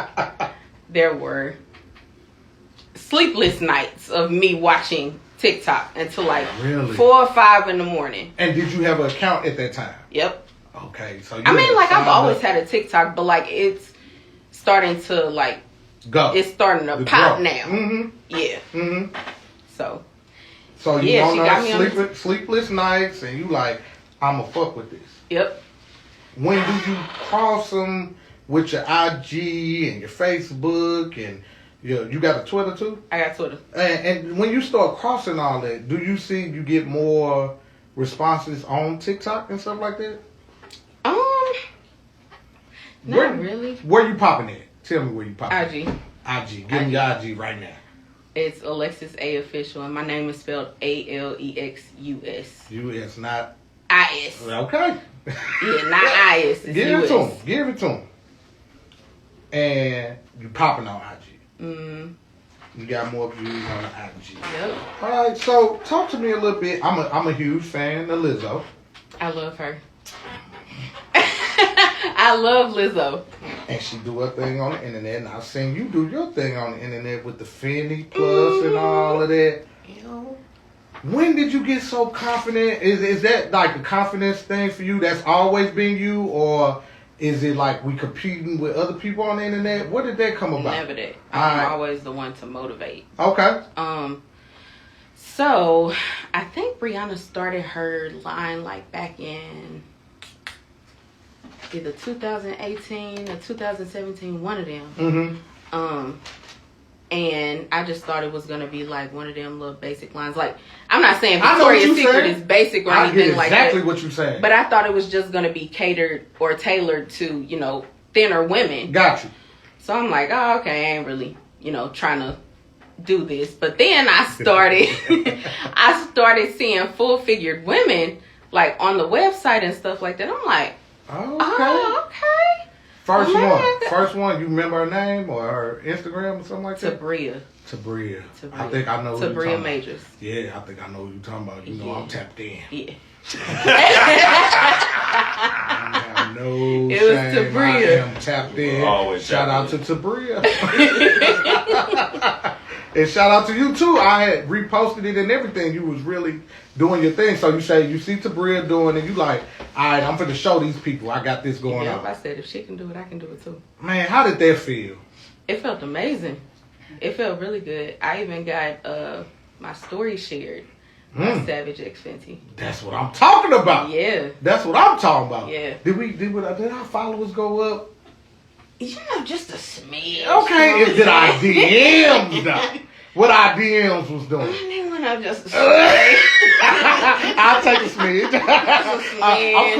there were sleepless nights of me watching TikTok until like 4 or 5 in the morning. And did you have an account at that time? Yep. Okay, so I mean, like, I've always had a TikTok, but like it's starting to like go. It's starting to pop now. Yeah. So you on sleepless nights, and you like, I'ma fuck with this. Yep. When do you cross them with your IG and your Facebook and you got a Twitter too? I got Twitter. And when you start crossing all that, do you see you get more responses on TikTok and stuff like that? Not really. Where you popping at? Tell me where you popping. IG. Give me your IG right now. It's Alexus A official, and my name is spelled Alexus. US, not IS. Okay. Yeah, not IS. Give it to him. And you popping on IG. You got more views on the IG. Yep. All right, so talk to me a little bit. I'm a huge fan of Lizzo. I love her. I love Lizzo. And she do her thing on the internet, and I've seen you do your thing on the internet with the Fendi Plus and all of that. When did you get so confident? Is that like a confidence thing for you that's always been you, or is it like we competing with other people on the internet? What did that come about? Never that. I'm always the one to motivate. Okay. So I think Brianna started her line like back in either 2018 or 2017, one of them. And I just thought it was gonna be like one of them little basic lines. Like, I'm not saying Victoria's Secret is basic or anything like that. Exactly what you're saying. But I thought it was just gonna be catered or tailored to, you know, thinner women. Got you. So I'm like, oh, okay, I ain't really, you know, trying to do this. But then I started seeing full-figured women like on the website and stuff like that. I'm like, oh, okay. First one, you remember her name or her Instagram or something like that? Tabria. I think I know who you're talking about. Majors. Yeah, I think I know who you're talking about. You know, I'm tapped in. Yeah. I have no it was shame. Tabria. I am tapped in. Shout out to Tabria. And shout out to you too. I had reposted it and everything. You was really doing your thing. So you say you see Tabria doing it, you like, all right, I'm finna show these people I got this going on. I said if she can do it, I can do it too. Man, how did that feel? It felt amazing. It felt really good. I even got my story shared by Savage X Fenty. That's what I'm talking about. Yeah. That's what I'm talking about. Yeah. Did our followers go up? You know, just a smidge. Okay, did our DMs though? What our DMs was doing? They went up just a smidge. I'll take a smidge. I'm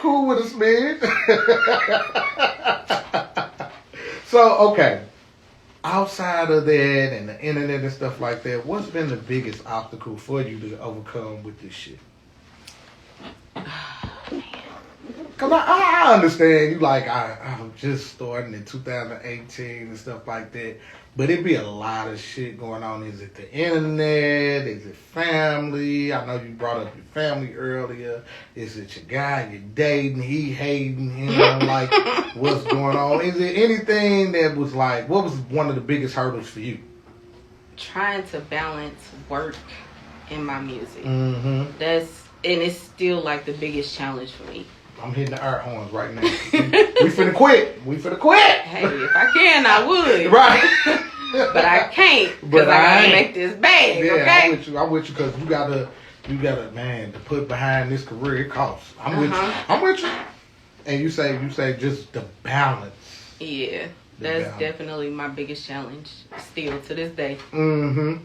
cool with a smidge. So, okay. Outside of that and the internet and stuff like that, what's been the biggest obstacle for you to overcome with this shit? Because I understand you like, I'm just starting in 2018 and stuff like that. But it be a lot of shit going on. Is it the internet? Is it family? I know you brought up your family earlier. Is it your guy you're dating? He hating him? Like, what's going on? Is it anything that was like, what was one of the biggest hurdles for you? Trying to balance work and my music. Mm-hmm. And it's still like the biggest challenge for me. I'm hitting the air horns right now. We finna quit. Hey, if I can, I would. Right. But I can't because I gotta make this bag, yeah, okay? I'm with you because you gotta, man, to put behind this career, it costs. I'm with you. And you say just the balance. Yeah, that's definitely my biggest challenge still to this day. Mm-hmm.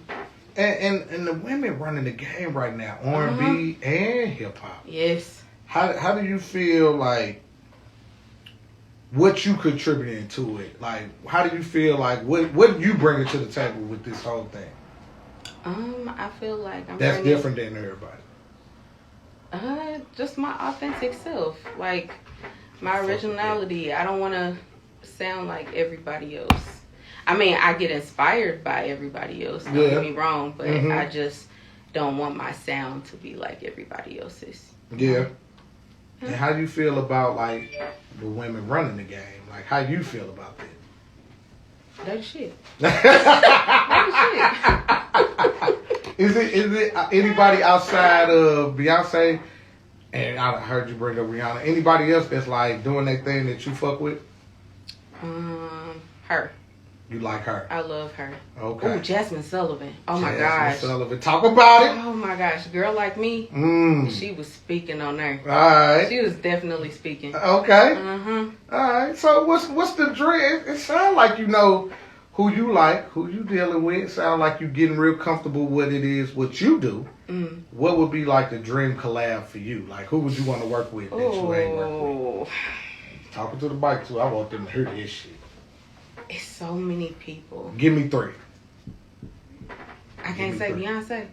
And the women running the game right now, R&B and hip hop. Yes. How do you feel like what you contributing to it? Like, how do you feel like what you bringing to the table with this whole thing? I feel like that's different than everybody. Just my authentic self, like my originality. I don't want to sound like everybody else. I mean, I get inspired by everybody else. Don't get me wrong, but I just don't want my sound to be like everybody else's. Yeah. And how do you feel about like the women running the game? Like, how you feel about that? That shit. Is it anybody outside of Beyonce? And I heard you bring up Rihanna. Anybody else that's like doing that thing that you fuck with? Her. You like her? I love her. Okay. Oh, Jasmine Sullivan. Oh my gosh. Sullivan. Talk about it. Oh my gosh. Girl Like Me. She was speaking on there. All right. She was definitely speaking. Okay. All right. So what's the dream? It sounds like you know who you like, who you dealing with. It sounds like you getting real comfortable with it is what you do. What would be like the dream collab for you? Like, who would you want to work with that you ain't working with? Talking to the bike too. I want them to hear this shit. It's so many people. Give me 3. I can't say 3. Beyonce.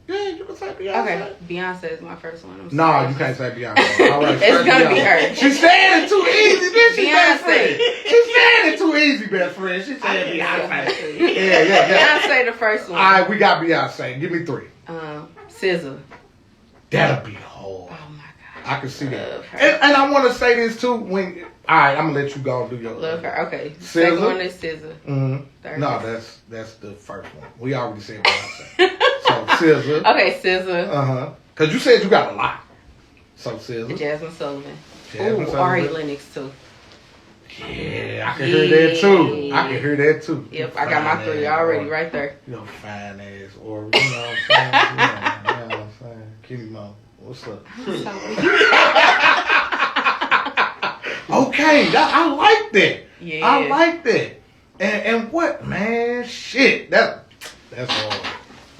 Yeah, you can say Beyonce. Okay, Beyonce is my first one. No, you can't say Beyonce. All right, it's gonna be her. She's saying it too easy. Beyonce. She's saying it too easy, best friend. She's saying Beyonce. Yeah. Beyonce the first one. All right, we got Beyonce. Give me 3. SZA. That'll be hard. Oh my I can see that. Love her. And I want to say this too. When all right, I'm gonna let you go and do your Love her. Okay. SZA? Second one is SZA. Mm-hmm. Third No, one. that's the first one. We already said what I said. So SZA. Okay, SZA. Cause you said you got a lot. So SZA. Jasmine Sullivan. Jasmine Ooh, Sullivan. Ari Lennox too. Yeah, I can hear that too. I can hear that too. Yep, I got my 3 already right there. You know, fine ass, or you know what I'm saying? You know what I'm saying? Kitty Mo, what's up? Okay, I like that. Yeah. I like that. And what, man? Shit, that's hard.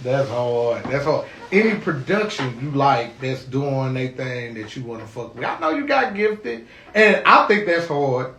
That's hard. That's hard. Any production you like that's doing their thing that you want to fuck with. I know you got gifted, and I think that's hard.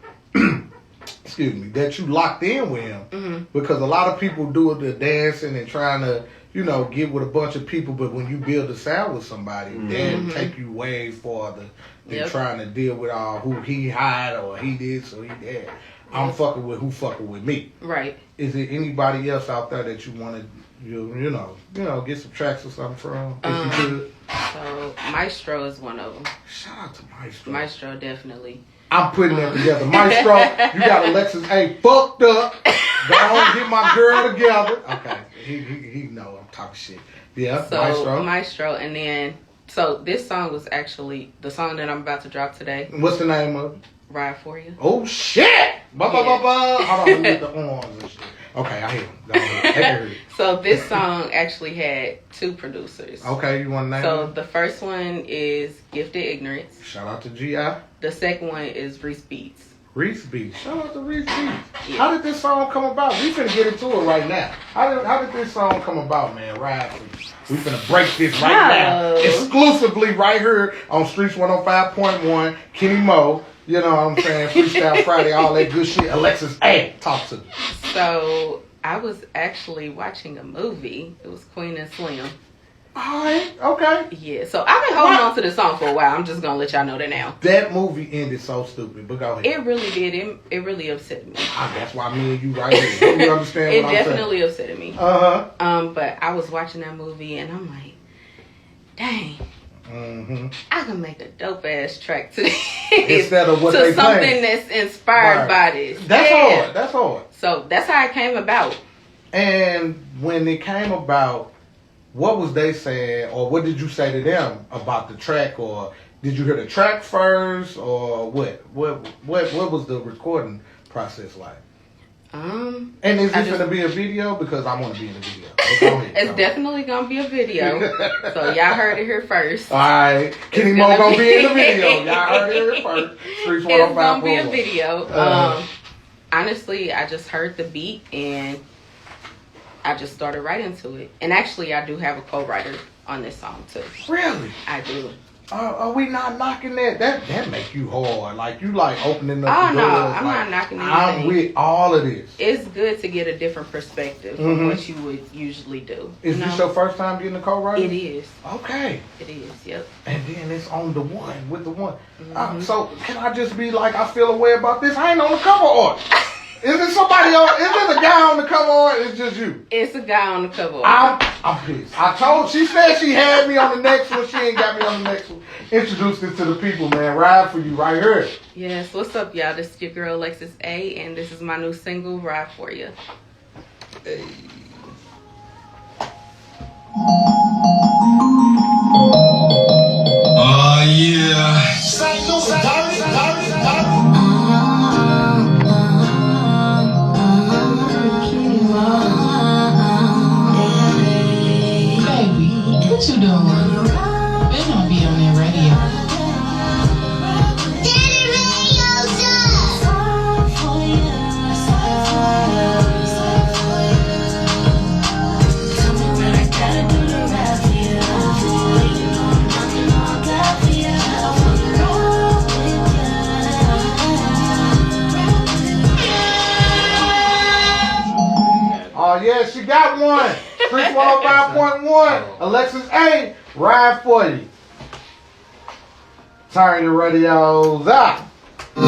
Excuse me, that you locked in with him because a lot of people do the dancing and trying to, you know, get with a bunch of people, but when you build a sound with somebody, then take you way farther than trying to deal with all who he hired or he did so he did. I'm fucking with who fucking with me. Right. Is there anybody else out there that you want to, you know, get some tracks or something from? If you could. So Maestro is one of them. Shout out to Maestro. Maestro definitely. I'm putting them together. Maestro, you got Alexus A fucked up. Go on, get my girl together. Okay, he know I'm talking shit. Yeah, So Maestro, and then so this song was actually the song that I'm about to drop today. What's the name of it? Ride For You. Oh shit! Hold on, with the arms and shit. Okay, I hear him. Go ahead. So this song actually had 2 producers. Okay, you want to name So it? the first one is Gifted Ignorance. Shout out to G.I. The second one is Reese Beats. Reese Beats. Shout out to Reese Beats. Yeah. How did this song come about? We finna get into it right now. How did this song come about, man? Ride For You. We finna break this right now. Exclusively right here on Streetz 105.1. Kenny Mo. You know what I'm saying? Freestyle Friday, all that good shit. Alexus A. Talk to me. So I was actually watching a movie. It was Queen and Slim. Alright, okay. Yeah, so I've been holding on to the song for a while. I'm just gonna let y'all know that now. That movie ended so stupid, but go ahead. It really did. It really upset me. That's why me and you right here. You understand It what I'm saying? definitely upset me. Uh-huh. But I was watching that movie and I'm like, dang. I can make a dope ass track to this. Instead of what to they something playing. that's inspired by this. That's Yeah. hard. That's hard. So that's how it came about. And when it came about, what was they saying, or what did you say to them about the track, or did you hear the track first, or what? What was the recording process like? And is this going to be a video? Because I want to be in the video. Go ahead, It's definitely gonna be a video. So y'all heard it here first. All right, Kenny Mo gonna be in the video. Y'all heard it here first. Streetz It's gonna 105.1. be a video. Honestly, I just heard the beat and I just started writing to it. And actually, I do have a co-writer on this song too. Really? I do. Are we not knocking that? That make you hard. Like you like opening up Oh the no, doors. I'm like, not knocking anything. I'm with all of this. It's good to get a different perspective from what you would usually do. Is this your first time getting a co-writer? It is. Okay. It is, yep. And then it's on the one, with the one. So can I just be like, I feel a way about this? I ain't on the cover art. Is it somebody on? Is it a guy on the cover art? It's just you. It's a guy on the cover. I'm pissed. She said she had me on the next one. She ain't got me on the next one. Introduce this to the people, man. Ride For You right here. Yes, what's up, y'all? This is your girl, Alexus A, and this is my new single, Ride For You. Hey. Oh, yeah. Baby, what you doing? Better not be on that radio. Oh, yeah, she got one. Streetz 105.1. Alexus A, Ride For You. Turn the radios up. Oh,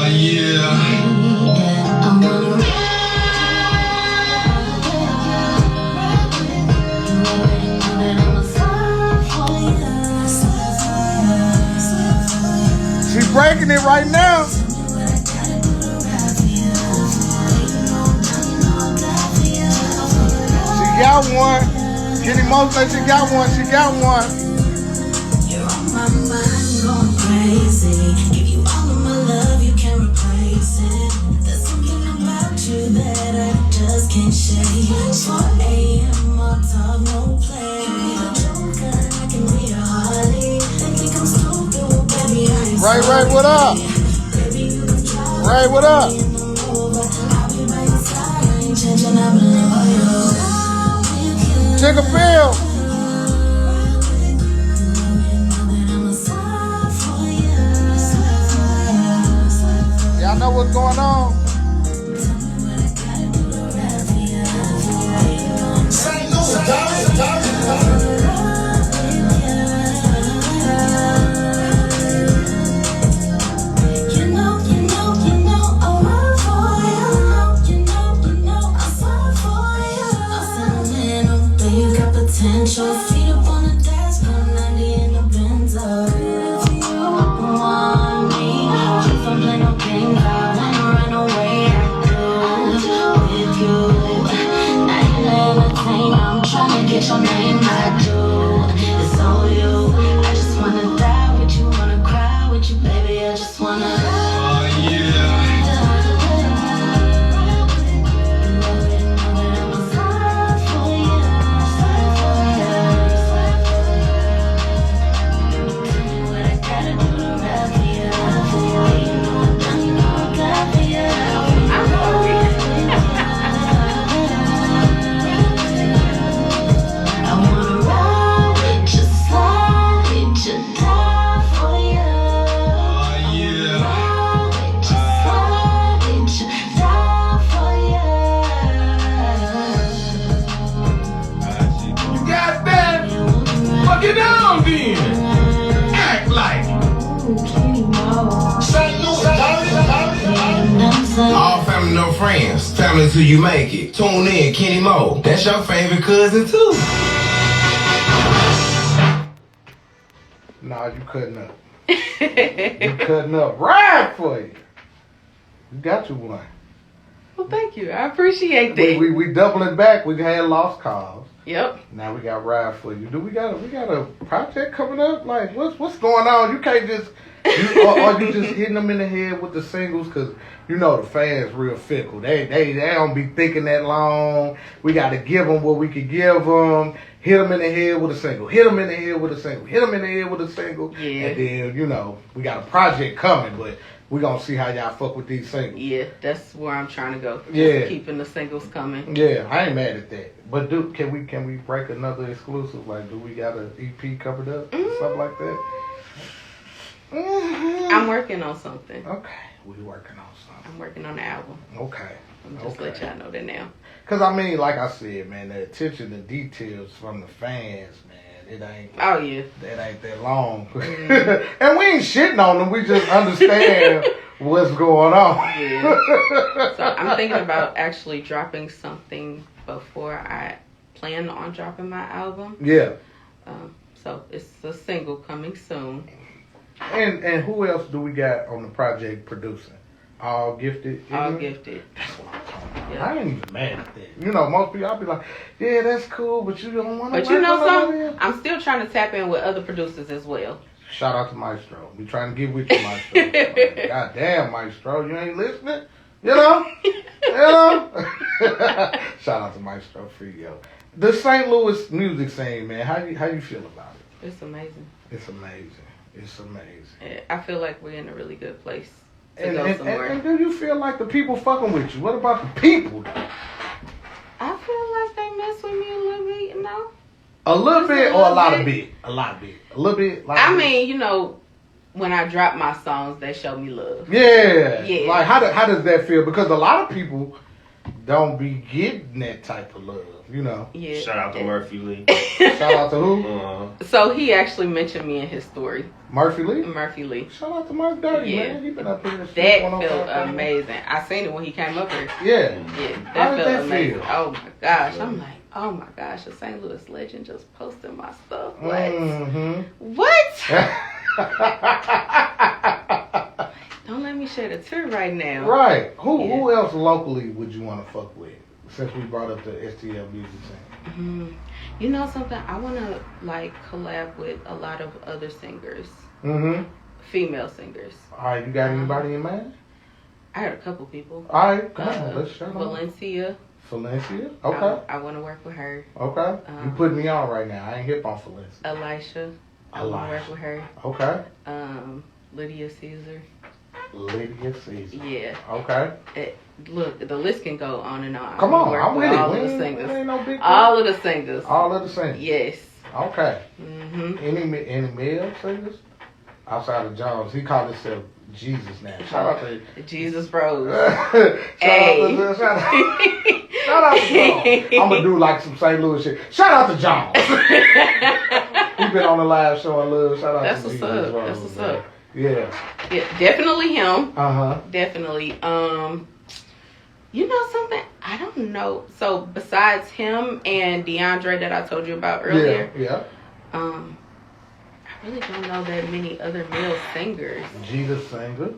yeah. it right now. She got one. Kenny Mo said she got one. She got one. You're on my mind, going crazy. Give you all of my love, you can't replace it. There's something about you that I just can't shake. 4 a.m. I'll talk, no play. Give me the joker, I can be your Harley. They think I'm stupid, well, baby, I ain't Right, what up? Baby, you can try. Right, what up? I'll be by your side, I ain't changing, I'm loyal. Check a bill. Y'all know what's going on? St. Louis, dog. You know, I'll run for you. You know, I'll slide for you. I'll sentimental, but you got potential. Feet up on the desk, 190 in the Benzo. If you want me, if I'm playing no games, I wanna run away. I do with you. Now you entertain, I'm tryna get your name. I do. It's all you. I just wanna die with you, wanna cry with you, baby. I just wanna. Get down then. Act like it. St. Louis, dog. All family, no friends. Family till you make it. Tune in, Kenny Mo. That's your favorite cousin too. Nah, you cutting up. You cutting up. Ride for you. You got you one. Well, thank you. I appreciate that. We doubling back. We had lost calls. Yep. Now we got ride for you. Do we got a project coming up? Like what's going on? You can't just or you just hitting them in the head with the singles because you know the fans real fickle. They don't be thinking that long. We got to give them what we can give them. Hit them in the head with a single. Hit them in the head with a single. Hit them in the head with a single. Yeah. And then we got a project coming, but we gonna see how y'all fuck with these singles. Yeah, that's where I'm trying to go. Just Yeah. keeping the singles coming. Yeah, I ain't mad at that. But can we break another exclusive? Like, do we got an EP covered up? Something like that? I'm working on something. Okay, we working on something. I'm working on the album. Okay. Just let y'all know that now. Because, I mean, like I said, man, the attention to details from the fans, man, it ain't. Oh, yeah. That ain't that long. And we ain't shitting on them. We just understand what's going on. Yeah. So I'm thinking about actually dropping something before I plan on dropping my album. Yeah. So it's a single coming soon. And who else do we got on the project producing? All Gifted? All Gifted. That's what I'm talking about. Yeah. I ain't even mad at that. Most people, I'll be like, yeah, that's cool, but you don't want to. But you know something? I'm still trying to tap in with other producers as well. Shout out to Maestro. We trying to get with you, Maestro. God damn, Maestro, you ain't listening? Shout out to Maestro for you. The St. Louis music scene, man. How you feel about it? It's amazing. It's amazing. It's amazing. I feel like we're in a really good place to And, go and, somewhere. and do you feel like the people fucking with you? What about the people, though? I feel like they mess with me a little bit, A little bit or a lot of bit? A lot of bit. A little bit? I mean, when I drop my songs, they show me love. Yeah. Yeah. Like, how does that feel? Because a lot of people don't be getting that type of love, Yeah. Shout out to Murphy Lee. Shout out to who? So he actually mentioned me in his story. Murphy Lee? Murphy Lee. Shout out to Murphy Dirty, Yeah. man. He been up here. That felt amazing. I seen it when he came up here. Yeah. Yeah, How that did felt that amazing. feel? Oh my gosh. I'm like, oh my gosh, a St. Louis legend just posted my stuff. What? Mm-hmm. What? Don't let me shed a tear right now. Right. Who else locally would you want to fuck with? Since we brought up the STL music scene. Mm-hmm. You know something? I want to like collab with a lot of other singers. Mm-hmm. Female singers. All right, you got anybody in mind? I heard a couple people. All right, come on, let's shout out. Valencia. Valencia? Okay. I want to work with her. Okay. You putting me on right now. I ain't hip on Valencia. Elisha. I want to work with her. Okay. Lydia Caesar. Lydia Caesar. Yeah. Okay. Look, the list can go on and on. Come on, I'm with it. All of the singers. Ain't no big all of the singers. All of the singers. Yes. Okay. Mm-hmm. Any male singers? Outside of Jones, he called himself Jesus now. Shout out to Jesus Bros. Shout out to Jones. I'm gonna do like some St. Louis shit. Shout out to Jones. He been on the live showing love. Shout out That's to what's Jesus up. Bros, That's what's man. up. Yeah, definitely him. Definitely. You know something? I don't know. So besides him and DeAndre that I told you about earlier, Yeah. I really don't know that many other male singers. Jesus singer,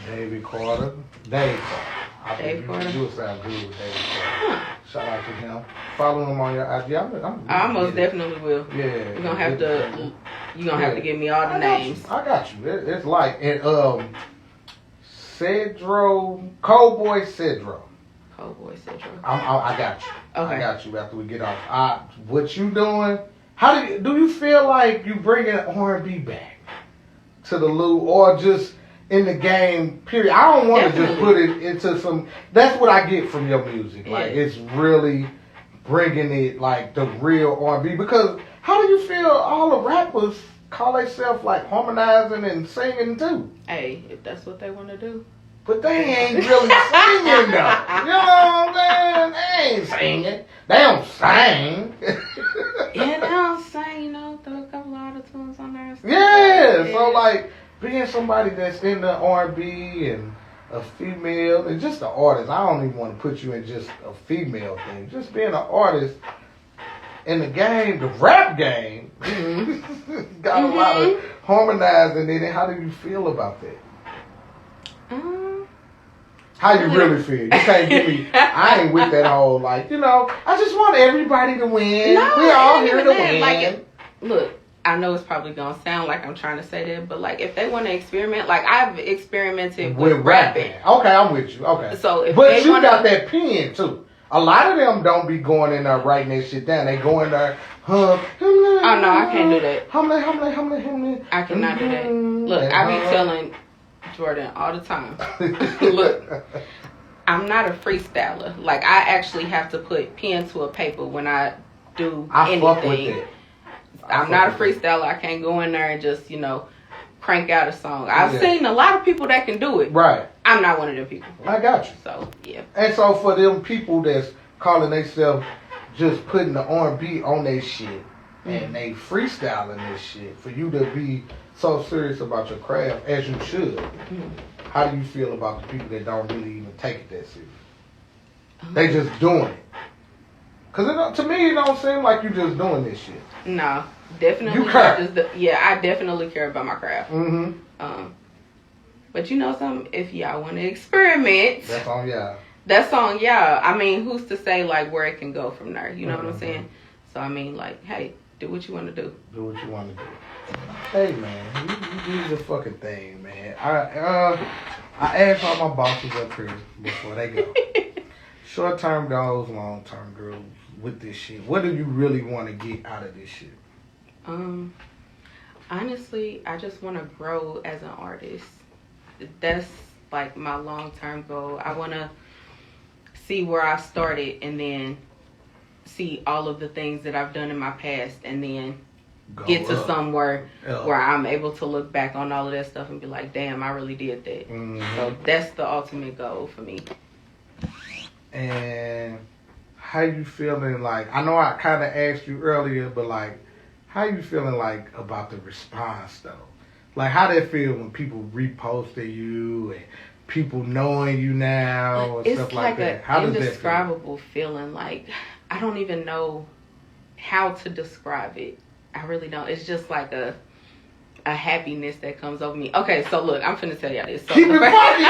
David Carter, Dave Carter. I think Carter. you would sound good with David Carter. Shout out to him. Follow him on your IG. I most definitely will. Yeah. You're gonna have to. You're gonna have to give me all the names. I got you. It's like and Cedro, Coldboy Cedro. Coldboy Cedro. I got you. Okay. I got you after we get off. What you doing? How do you feel like you bringing R&B back to the Lou or just in the game? Period. I don't want to just put it into some. That's what I get from your music. Yeah. Like it's really bringing it like the real R&B. Because how do you feel all the rappers call themselves like harmonizing and singing too? Hey, if that's what they want to do. But they ain't really singing though. You know what I'm saying? They ain't singing. They don't sing. Yeah, they don't sing, you know, throw a couple of auto tunes on there. Yeah, so like being somebody that's in the R&B and a female and just an artist. I don't even want to put you in just a female thing. Just being an artist in the game, the rap game, got a lot of harmonizing in it. How do you feel about that? How you really feel? You can't give me. I ain't with that whole like. You know, I just want everybody to win. No, we all here to win. Like, look, I know it's probably gonna sound like I'm trying to say that, but like if they want to experiment, like I've experimented with rapping. Okay, I'm with you. Okay, so if but they you wanna, got that pen too. A lot of them don't be going in there writing that shit down. They go in there, oh no, I can't do that. How many? I cannot do that. Look, I be telling Jordan all the time. Look, I'm not a freestyler. Like I actually have to put pen to a paper when I do anything. Fuck with it. I'm not a freestyler. I can't go in there and just, you know, crank out a song. I've seen a lot of people that can do it. Right. I'm not one of them people. I got you. So, yeah. And so for them people that's calling themselves just putting the R&B on their shit and they freestyling this shit, for you to be so serious about your craft as you should, how do you feel about the people that don't really even take it that serious? They just doing it. Because to me, it don't seem like you just doing this shit. No, definitely. You care. I definitely care about my craft. Mm-hmm. But you know something? If y'all want to experiment, that's on y'all. That's on y'all. I mean, who's to say like where it can go from there? You know what I'm saying? So I mean, like, hey, do what you want to do. Do what you want to do. Hey man, you do the fucking thing, man. I asked all my bosses up here before they go. Short term goals, long term goals with this shit. What do you really want to get out of this shit? Honestly, I just want to grow as an artist. That's like my long term goal. I want to see where I started and then see all of the things that I've done in my past and then get to somewhere where I'm able to look back on all of that stuff and be like, damn, I really did that. So that's the ultimate goal for me. And how you feeling like, I know I kind of asked you earlier, but like, how you feeling like about the response though? Like how that feel when people reposted you and people knowing you now and stuff like that? How does that feel? It's like an indescribable feeling. Like, I don't even know how to describe it. I really don't. It's just like a happiness that comes over me. Okay, so look, I'm finna tell y'all this. So Keep it funky.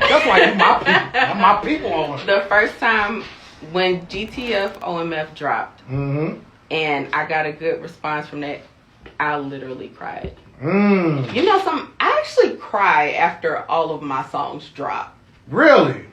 That's why you my people. I'm my people on it. the first time when GTF OMF dropped, Mm-hmm. and I got a good response from that, I literally cried. Mm. You know something? I actually cry after all of my songs drop. Really?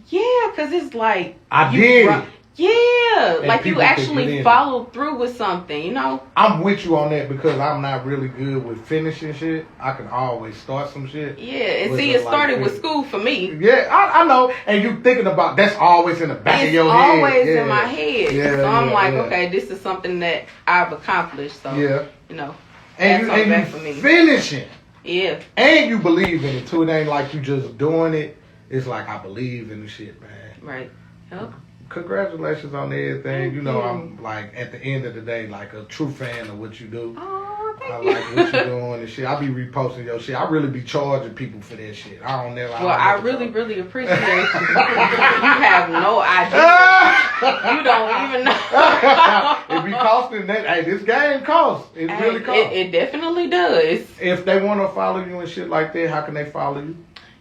Yeah, because it's like... I you did. Yeah, And like you people can get actually in. followed through with something, you know? I'm with you on that because I'm not really good with finishing shit. I can always start some shit. Yeah, and With see, the, it started like, with school for me. Yeah, I know. And you thinking about that's always in the back of It's your head. always Yeah. in my head. Yeah, so I'm yeah, like, yeah. okay, this is something that I've accomplished. So, Yeah. you know, And that's you, something and back you for me. finishing. Yeah. And you believe in it too. It ain't like you just doing it. It's like I believe in the shit, man. Right. Yep. Congratulations on everything. Thank You know, you. I'm like at the end of the day, like a true fan of what you do. Oh, I thank you. like what you're doing and shit. I be reposting your shit. I really be charging people for that shit. I don't never. Well, I really, really appreciate you. You have no idea. You don't even know. It be costing that. Hey, this game costs. It really costs. It definitely does. If they want to follow you and shit like that, how can they follow you?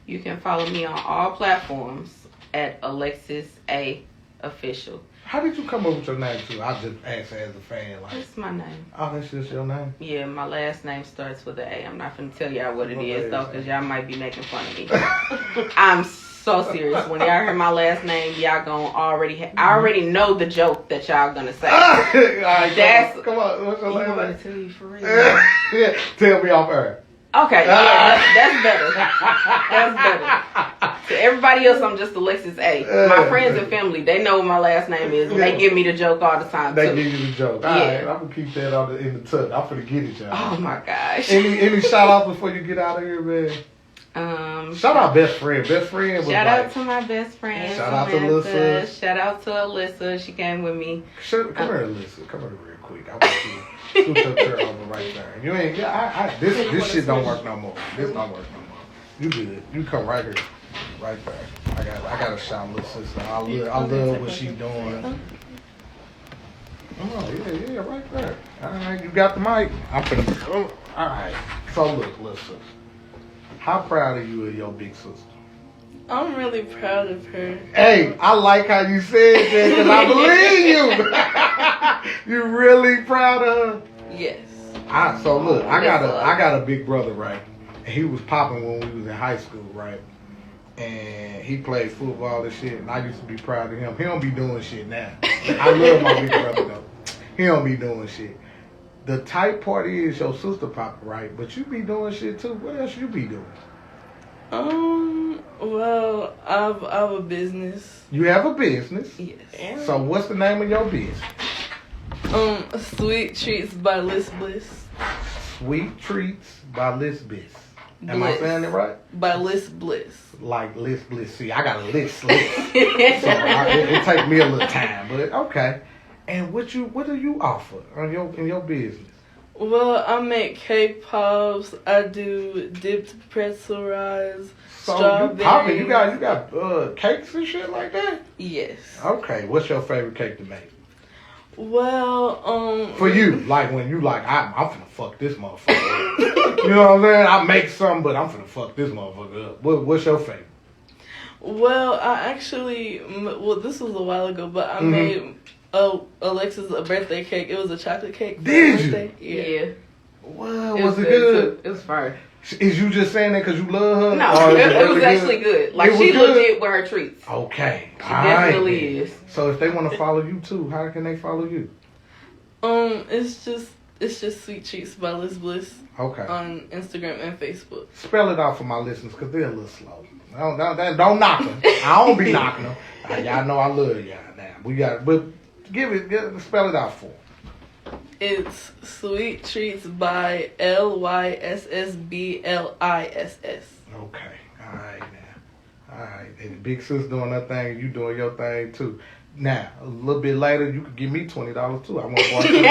You can follow me on all platforms at Alexus A Official. How did you come up with your name too? I just asked as a fan, like, That's my name. oh, that's just your name. Yeah, my last name starts with an A. I'm not gonna tell y'all what it What is is though, it? because y'all might be making fun of me. I'm so serious. When y'all hear my last name, y'all gonna already. I already know the joke that y'all gonna say. All right, That's- come on. What's your You last want name? to tell you for real? Yeah, tell me off air. Okay, yeah, that's better. That's better. To everybody else, I'm just Alexus A. My friends and family, they know what my last name is, and they give me the joke all the time They too. give you the joke. All right, I'm gonna keep that in the tuck. I'm gonna get it, y'all. Oh my gosh. Any shout outs before you get out of here, man? Shout out best friend. Best friend was Shout like, out to my best friend. Shout out to Samantha. Alyssa. Shout out to Alyssa. She came with me. Come here, Alyssa. Come here real quick. I want you to scoot your chair over right there. You ain't. Yeah, this shit don't work no more. This don't work no more. You good? You come right here, right there. I got to shout little sister. I love what she doing. Oh yeah, right there. All right, you got the mic. I'm finna. All right. So look, listen. How proud are you of your big sister? I'm really proud of her. Hey, I like how you said that because I believe you. You really proud of her? Yes. So look, I got a big brother, right? And he was popping when we was in high school, right? And he played football and shit, and I used to be proud of him. He don't be doing shit now. I love my big brother though. He don't be doing shit. The tight part is your sister popping, right? But you be doing shit too. What else you be doing? Well, I have a business. You have a business. Yes. So what's the name of your business? Sweet Treats by Liz Bliss. Sweet Treats by Liz Bliss. Am I Bliss. saying it right? By Liz Bliss. Like Liz Bliss. See, I got a list. So it take me a little time, but okay. And what do you offer in your business? Well, I make cake pops. I do dipped pretzel rice, So strawberry. you popping? You got cakes and shit like that? Yes. Okay. What's your favorite cake to make? Well, For you, like when you like, I'm finna fuck this motherfucker up. You know what I'm saying? I make something, but I'm finna fuck this motherfucker up. What's your favorite? Well, I actually, this was a while ago, but I made Alexis a birthday cake. It was a chocolate cake. For her Did you? birthday. Yeah. Well, was it good? It was fire. Is you just saying that because you love her? No, Or is it was really actually good. Like, It she was good? legit with her treats. Okay. She definitely is. So if they want to follow you too, how can they follow you? It's just Sweet Treats by Liz Bliss Okay. on Instagram and Facebook. Spell it out for my listeners because they're a little slow. Don't knock them. I don't be knocking them. Y'all know I love y'all now. But spell it out for 'em. It's Sweet Treats by LYSSBLISS. Okay. All right now. All right. And the big sis doing her thing and you doing your thing too. Now, a little bit later, you could give me $20 too. I want $20 from you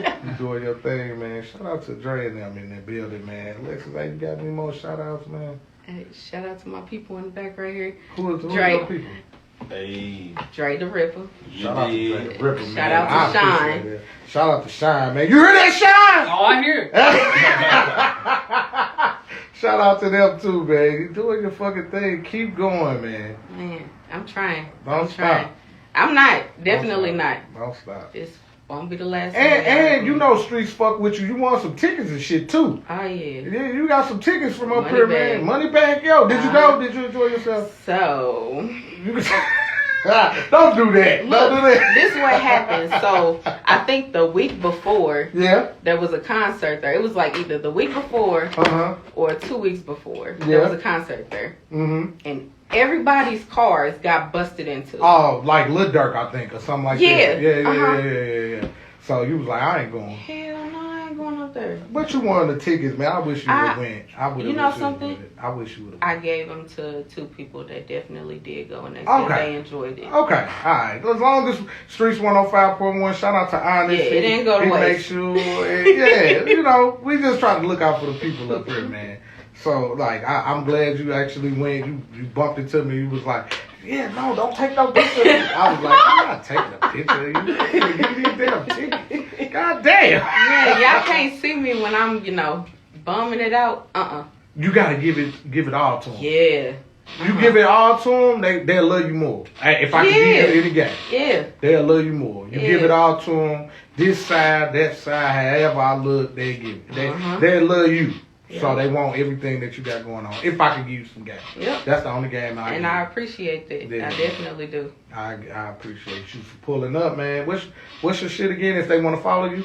too. You doing your thing, man. Shout out to Dre and them in that building, man. Alexus, hey, you got any more shout outs, man? Hey, shout out to my people in the back right here. Who are Dre. your people? Hey. Dre the Ripper. Shout out to Dre the Ripper, man. Shout out to I appreciate Shine. that. Shout out to Shine, man. You hear that, Shine? Oh, I hear it. Shout out to them too, man. You doing your fucking thing. Keep going, man. Man, I'm trying. Don't I'm trying. stop. I'm not. Definitely not. Don't stop. This won't be the last. And you know Streets fuck with you. You want some tickets and shit too. Oh yeah. Yeah, you got some tickets from up Money here, bag. man. Money back, yo. Did you go? Did you enjoy yourself? So You don't do that. look, Don't do that. this is what happened. So I think the week before Yeah. there was a concert there. It was like either the week before or 2 weeks before. There Yeah. was a concert there, Mm-hmm. and everybody's cars got busted into. Oh, like Lil Durk, I think, or something like Yeah. that. Yeah. Uh-huh. Yeah. So you was like, I ain't going. Hell no, I ain't going up there. But you wanted the tickets, man. I wish you would have went. I would. You know something? I wish you would have. I gave them to 2 people that definitely did go, and they Okay. said they enjoyed it. Okay, all right. As long as Streets 105.1, shout out to Honest. Yeah, it didn't go to He waste. make sure, yeah, you know, we just try to look out for the people up here, man. So, like, I'm glad you actually went. You bumped into me. You was like, yeah, no, don't take no picture. I was like, I'm not taking a picture. You give me a damn ticket. God damn. Yeah, y'all can't see me when I'm, bumming it out. You gotta give it all to them. Yeah. You give it all to them, they'll love you more. If I can give you any game, Yeah. they'll love you more. You Yeah. give it all to them, this side, that side, however I look, they give it. They'll love you. So they want everything that you got going on. If I can give you some game. Yep. That's the only game I And give. I appreciate that. Yeah. I definitely do. I appreciate you for pulling up, man. What's your shit again if they want to follow you?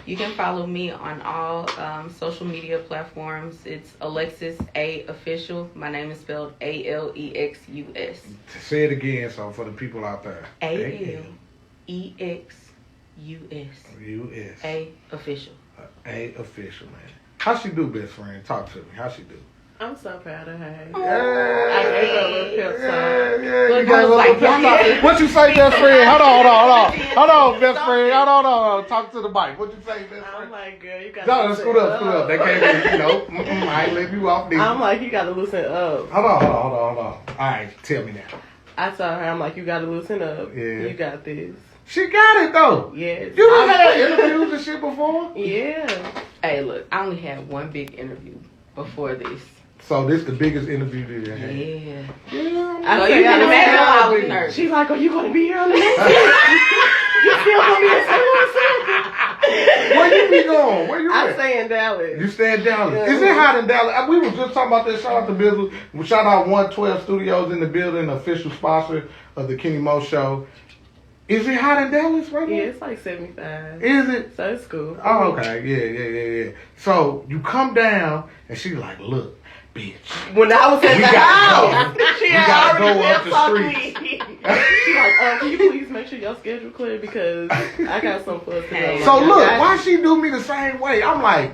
You can follow me on all social media platforms. It's Alexus A official. My name is spelled ALEXUS. Say it again, so for the people out there. ALEXUS. U.S. A official. A official, man. How she do, best friend? Talk to me. How she do? I'm so proud of her. Yeah, I gave her a little pep talk. yeah. Look, You got I a was little like, pep talk. yeah. What you say, best friend? Hold on, best friend. Hold on. Talk to the mic. What you say, best I'm friend? like, girl, you gotta No, loosen scoot up. They can't hear you. I ain't letting you off these. I'm like, you gotta loosen up. Hold on. All right, tell me now. I told her, I'm like, you gotta loosen up. Yeah. You got this. She got it though. Yes. You done had interviews and shit before? Yeah. Hey, look, I only had one big interview before this. So this the biggest interview that you had. Yeah. Yeah. So you can imagine how I was nervous. She's like, are you gonna be here on the next one? You still gonna be in St. Louis? Where you be going? Where you I at? stay in Dallas. You stay in Dallas. Yeah. Is it hot in Dallas? We was just talking about that. Shout out to Bizzle. Shout out 112 Studios in the building, official sponsor of the Kenny Mo Show. Is it hot in Dallas right now? Yeah, it's like 75. Is it? So it's cool. Oh, okay. Yeah. So you come down and she's like, look, bitch. When I was at We the gotta house, go. she We had gotta already go up pep the talked street. me. She's like, can you please make sure your schedule clear because I got some for us to go. So Like, look, I got why she do me the same way? I'm like,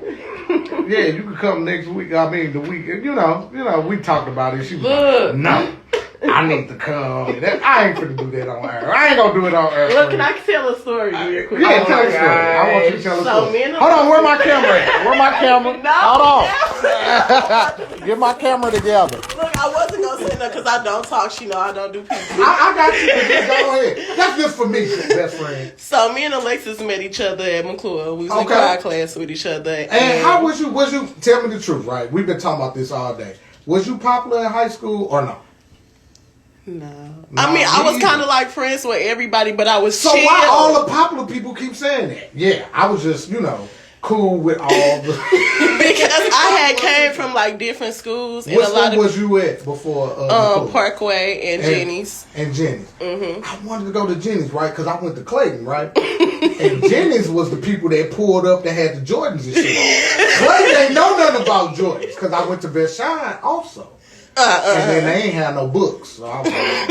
yeah, you can come next week. I mean, the week. You know, we talked about it. She was Look. like, no, I need to come. I ain't finna do that on air. I ain't gonna do it on air. Look, can I tell a story real quick? Yeah, Oh tell my a story. I want you to tell a So story. me and Hold on, where my camera at? Where my camera? No. Hold on. Get my camera together. Look, I wasn't gonna say that because I don't talk. She know I don't do people. I got you. Go ahead. That's just for me, best friend. So me and Alexis met each other at McClure. We was in Okay. choir class with each other. And how was you? Tell me the truth, right? We've been talking about this all day. Was you popular in high school or no? No. No, I mean, I me was either. kind of like friends with everybody, but I was So chill. why all the popular people keep saying that? Yeah, I was just, cool with all the. Because I had came from like different schools and What a lot school of was you at before? McClure? Parkway and Jenny's. And Jenny's. Mm-hmm. I wanted to go to Jenny's, right? Because I went to Clayton, right? And Jenny's was the people that pulled up that had the Jordans and shit. Clayton ain't know nothing about Jordans because I went to Vashon also. And then they ain't had no books. So I was like,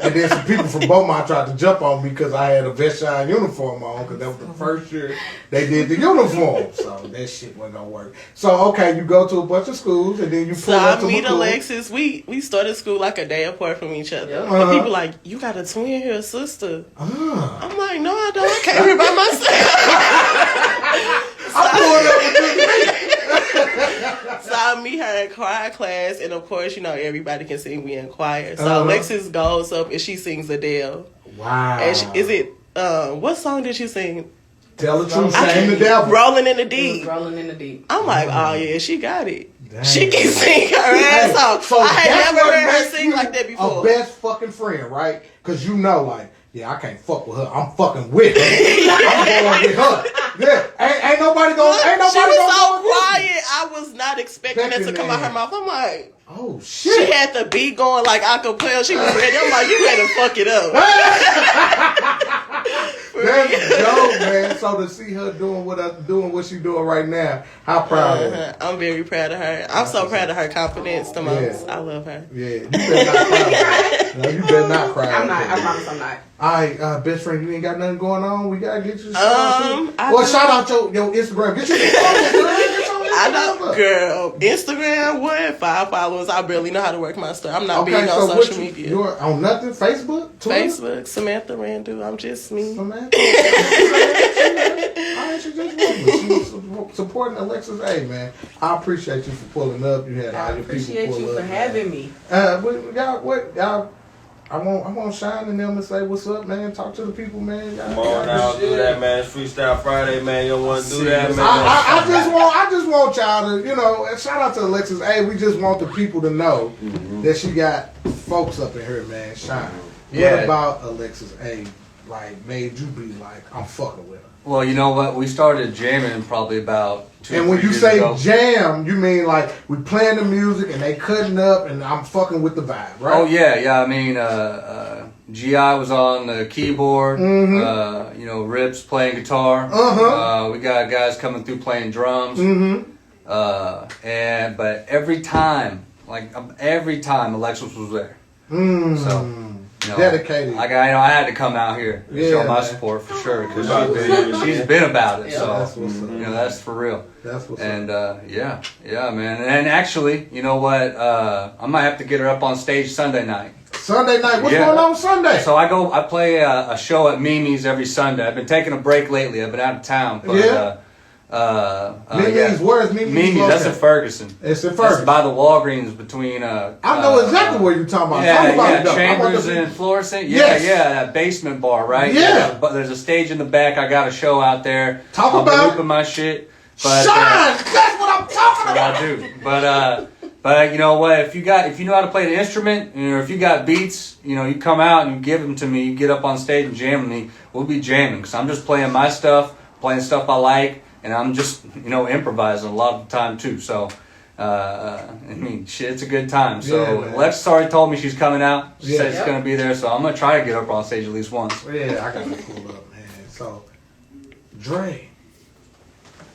and then some people from Beaumont tried to jump on me because I had a Vashon uniform on because that was the first year they did the uniform. So that shit wasn't gonna work. So okay, you go to a bunch of schools and then you pull So up I to meet McClure. Alexis. We started school like a day apart from each other. Yep. And people like, you got a twin here, sister. Ah. I'm like, no, I don't. I came here by myself. I pulled up with this. So I meet her in choir class, and of course, you know, everybody can sing me in choir. So Alexis goes up and she sings Adele. Wow. And is it, what song did she sing? Tell the truth, shame the devil. Rolling in the Deep. Rolling in the Deep. I'm like, oh yeah, she got it. Dang. She can sing her ass off. So I had that's never what heard her makes sing you like that before. A best fucking friend, right? Because you know, like, yeah, I can't fuck with her. I'm fucking with her. I'm going with her. Yeah, ain't nobody gonna. Ain't nobody she was gonna so go with quiet. I was not expecting that to come out her mouth. I'm like, oh shit. She had the beat going like acapella. She was ready. I'm like, you better fuck it up. That's dope, man. So to see her doing what she doing right now, how proud of her. I'm very proud of her. I'm so proud of her confidence the most. I love her. Yeah, you better not cry. No, you better not cry. I'm not. I promise I'm not. All right, best friend, you ain't got nothing going on. We gotta get you. Shout out your Instagram. Get your I know, girl. Instagram, what? 5 followers. I barely know how to work my stuff. I'm not big on social media. You're on nothing? Facebook? Twitter? Facebook, Samantha Randall. I'm just me. Samantha? I she just was supporting Alexus A, man. I appreciate you for pulling up. You had all your people pull up. I appreciate you for having me. I want Shine and them to say what's up, man. Talk to the people, man. Come on now, do that, man. It's Freestyle Friday, man. You don't want to do that, man. I just want y'all to, you know, shout out to Alexus A. We just want the people to know that she got folks up in here, man. Shine. Yeah. What about Alexus A, like, made you be like, I'm fucking with her? Well, you know what? We started jamming probably about 2 And when you years say ago. jam, you mean like we playing the music and they cutting up and I'm fucking with the vibe, right? Oh yeah. I mean, GI was on the keyboard. You know, Rips playing guitar. We got guys coming through playing drums. But every time Alexis was there. So. You know, dedicated. I had to come out here and show my support for sure because she's been about it. So that's what's up. you know, that's for real. That's what's and up. Yeah, man. And actually, you know what? I might have to get her up on stage Sunday night. Sunday night. What's going on Sunday? So I play a show at Mimi's every Sunday. I've been taking a break lately. I've been out of town. But, Mimi's, where's Mimi's? Mimi's, that's in Ferguson. It's in Ferguson. That's by the Walgreens between. I know exactly what you're talking about. Chambers and Florissant. Yeah, that basement bar, right? Yeah. But there's a stage in the back. I got a show out there. I'll be looping my shit. But, Shine! That's what I'm talking about! I do. But you know what? If you know how to play the instrument, or if you got beats, you know, you come out and you give them to me. You get up on stage and jam with me. We'll be jamming because I'm just playing my stuff, playing stuff I like. And I'm just, you know, improvising a lot of the time too. So, I mean, shit, it's a good time. So, Alexis already told me she's coming out. She said she's going to be there. So, I'm going to try to get up on stage at least once. Yeah, I got to pull up, man. So, Dre.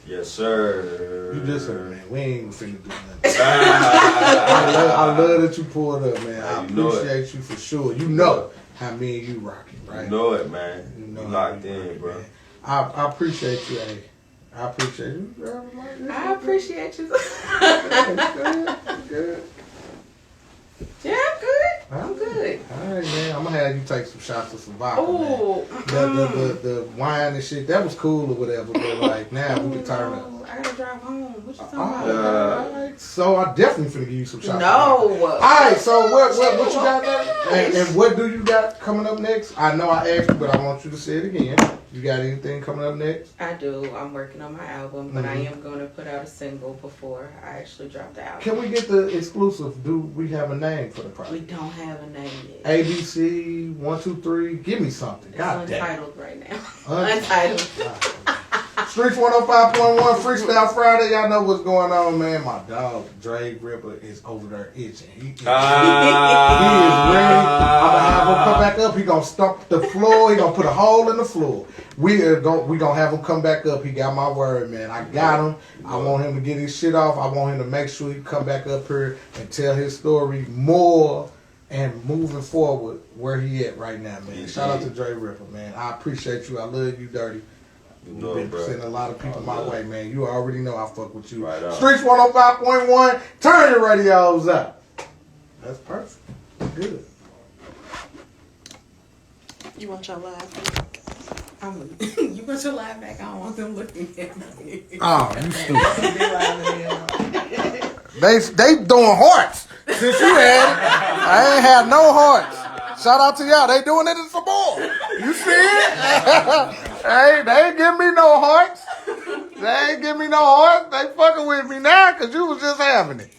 Yes, sir. You just heard, man. We ain't even finna do nothing. I love that you pulled up, man. I appreciate you for sure. You know how me and you rocking, right? You know it, man. You locked in, bro. Man. I appreciate you, A. I appreciate you. I appreciate you. Good. Yeah, I'm good. I'm good. All right, man. I'm gonna have you take some shots of some vodka, Oh, man. The wine and shit, that was cool or whatever, but like now we can turn up. I gotta drive home. What you talking All about? right. So I definitely finna give you some shots. No. All right. So what you got there? And what do you got coming up next? I know I asked you, but I want you to say it again. You got anything coming up next? I do. I'm working on my album, but I am going to put out a single before I actually drop the album. Can we get the exclusive? Do we have a name for the project? We don't have a name yet. ABC 1, 2, 3. Give me something. God It's damn. untitled right now. Untitled. Streetz1051 Freestyle Friday. Y'all know what's going on, man. My dog, Dre Ripper, is over there itching. He is ready. I'm going to have him come back up. He going to stump the floor. He going to put a hole in the floor. We gonna have him come back up. He got my word, man. I got him. I want him to get his shit off. I want him to make sure he come back up here and tell his story more and moving forward where he at right now, man. Shout out to Dre Ripper, man. I appreciate you. I love you, Dirty. You know, You've been bro. sending a lot of people my way, man. You already know I fuck with you. Right on. Streetz 105.1. Turn your radios up. That's perfect. Good. You want your live? You put your live back. I don't want them looking at me. Oh, you stupid. They doing hearts since you had it. I ain't had no hearts. Shout out to y'all. They doing it in some more. You see it? Hey, they ain't giving me no hearts. They ain't giving me no hearts. They fucking with me now because you was just having it.